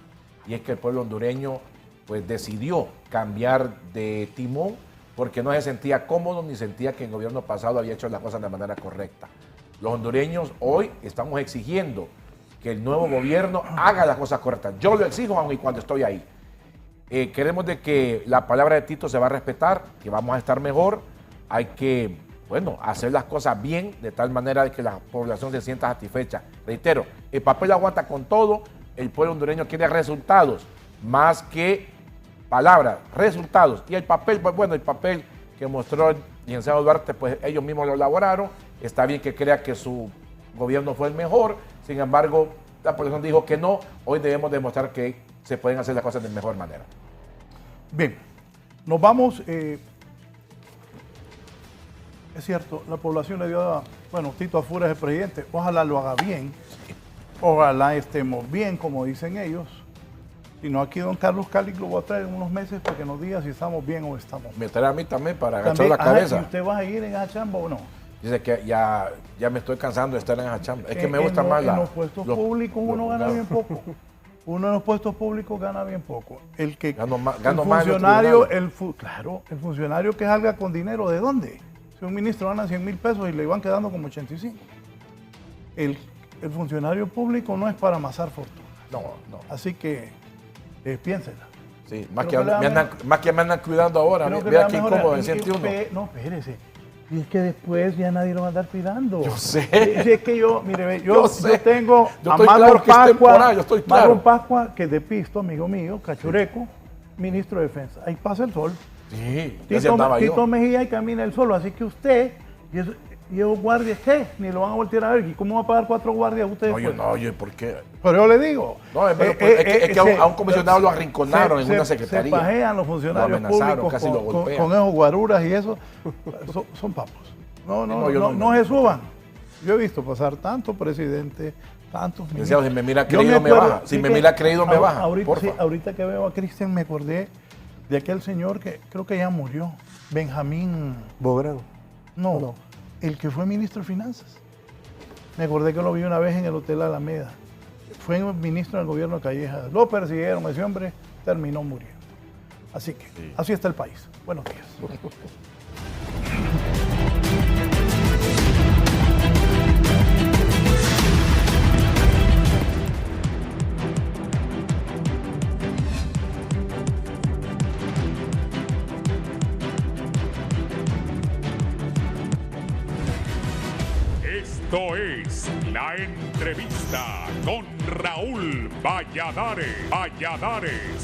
y es que el pueblo hondureño pues decidió cambiar de timón porque no se sentía cómodo ni sentía que el gobierno pasado había hecho las cosas de manera correcta. Los hondureños hoy estamos exigiendo que el nuevo gobierno haga las cosas correctas. Yo lo exijo aun y cuando estoy ahí. Queremos de que la palabra de Tito se va a respetar, que vamos a estar mejor, hay que hacer las cosas bien, de tal manera que la población se sienta satisfecha. Reitero, el papel aguanta con todo, el pueblo hondureño quiere resultados, más que palabras, resultados. Y el papel, pues bueno, el papel que mostró el licenciado Duarte, pues ellos mismos lo elaboraron, está bien que crea que su gobierno fue el mejor, sin embargo, la población dijo que no, hoy debemos demostrar que se pueden hacer las cosas de mejor manera. Bien, nos vamos... Es cierto, la población le dio a, Tito Afura es el presidente, ojalá lo haga bien, ojalá estemos bien, como dicen ellos. Si no, aquí don Carlos Calix lo voy a traer en unos meses para que nos diga si estamos bien o estamos. Me trae a mí también para agachar la cabeza. ¿Y usted va a ir en esa chamba o no? Dice que ya me estoy cansando de estar en esa chamba. Es que me gusta más en los puestos públicos uno gana bien poco. Uno en los puestos públicos gana bien poco. El que gano el más funcionario, el funcionario que salga con dinero, ¿de dónde? Si un ministro gana 100,000 pesos y le van quedando como 85. El funcionario público no es para amasar fortuna. No. Así que piénsela. Sí, más que me andan cuidando ahora. Vea qué incómodo me siente uno. No, espérese. Y es que después ya nadie lo va a andar cuidando. Yo sé. Es que yo tengo yo a Marlon Pascua, que es de Pisto, amigo mío, cachureco, ministro de Defensa. Ahí pasa el sol. Sí, Tito Mejía y camina el solo, así que usted, y esos guardias, ¿qué? Ni lo van a voltear a ver. ¿Y cómo va a pagar 4 guardias ustedes? Yo, ¿por qué? Pero yo le digo. No, es que a un comisionado lo arrinconaron en una secretaría. Se pajean los funcionarios públicos casi lo golpean. Con esos guaruras y eso. Son papos. No se suban. Yo he visto pasar tantos presidentes, tantos ministros. Si me mira creído, me baja. Si me mira creído, me baja. Ahorita que veo a Cristian, me acordé de aquel señor que creo que ya murió, Benjamín Bográn. No, el que fue ministro de Finanzas. Me acordé que lo vi una vez en el Hotel Alameda. Fue ministro del gobierno de Calleja. Lo persiguieron, ese hombre terminó muriendo. Así que, así está el país. Buenos días. Esto es La Entrevista con Raúl Valladares.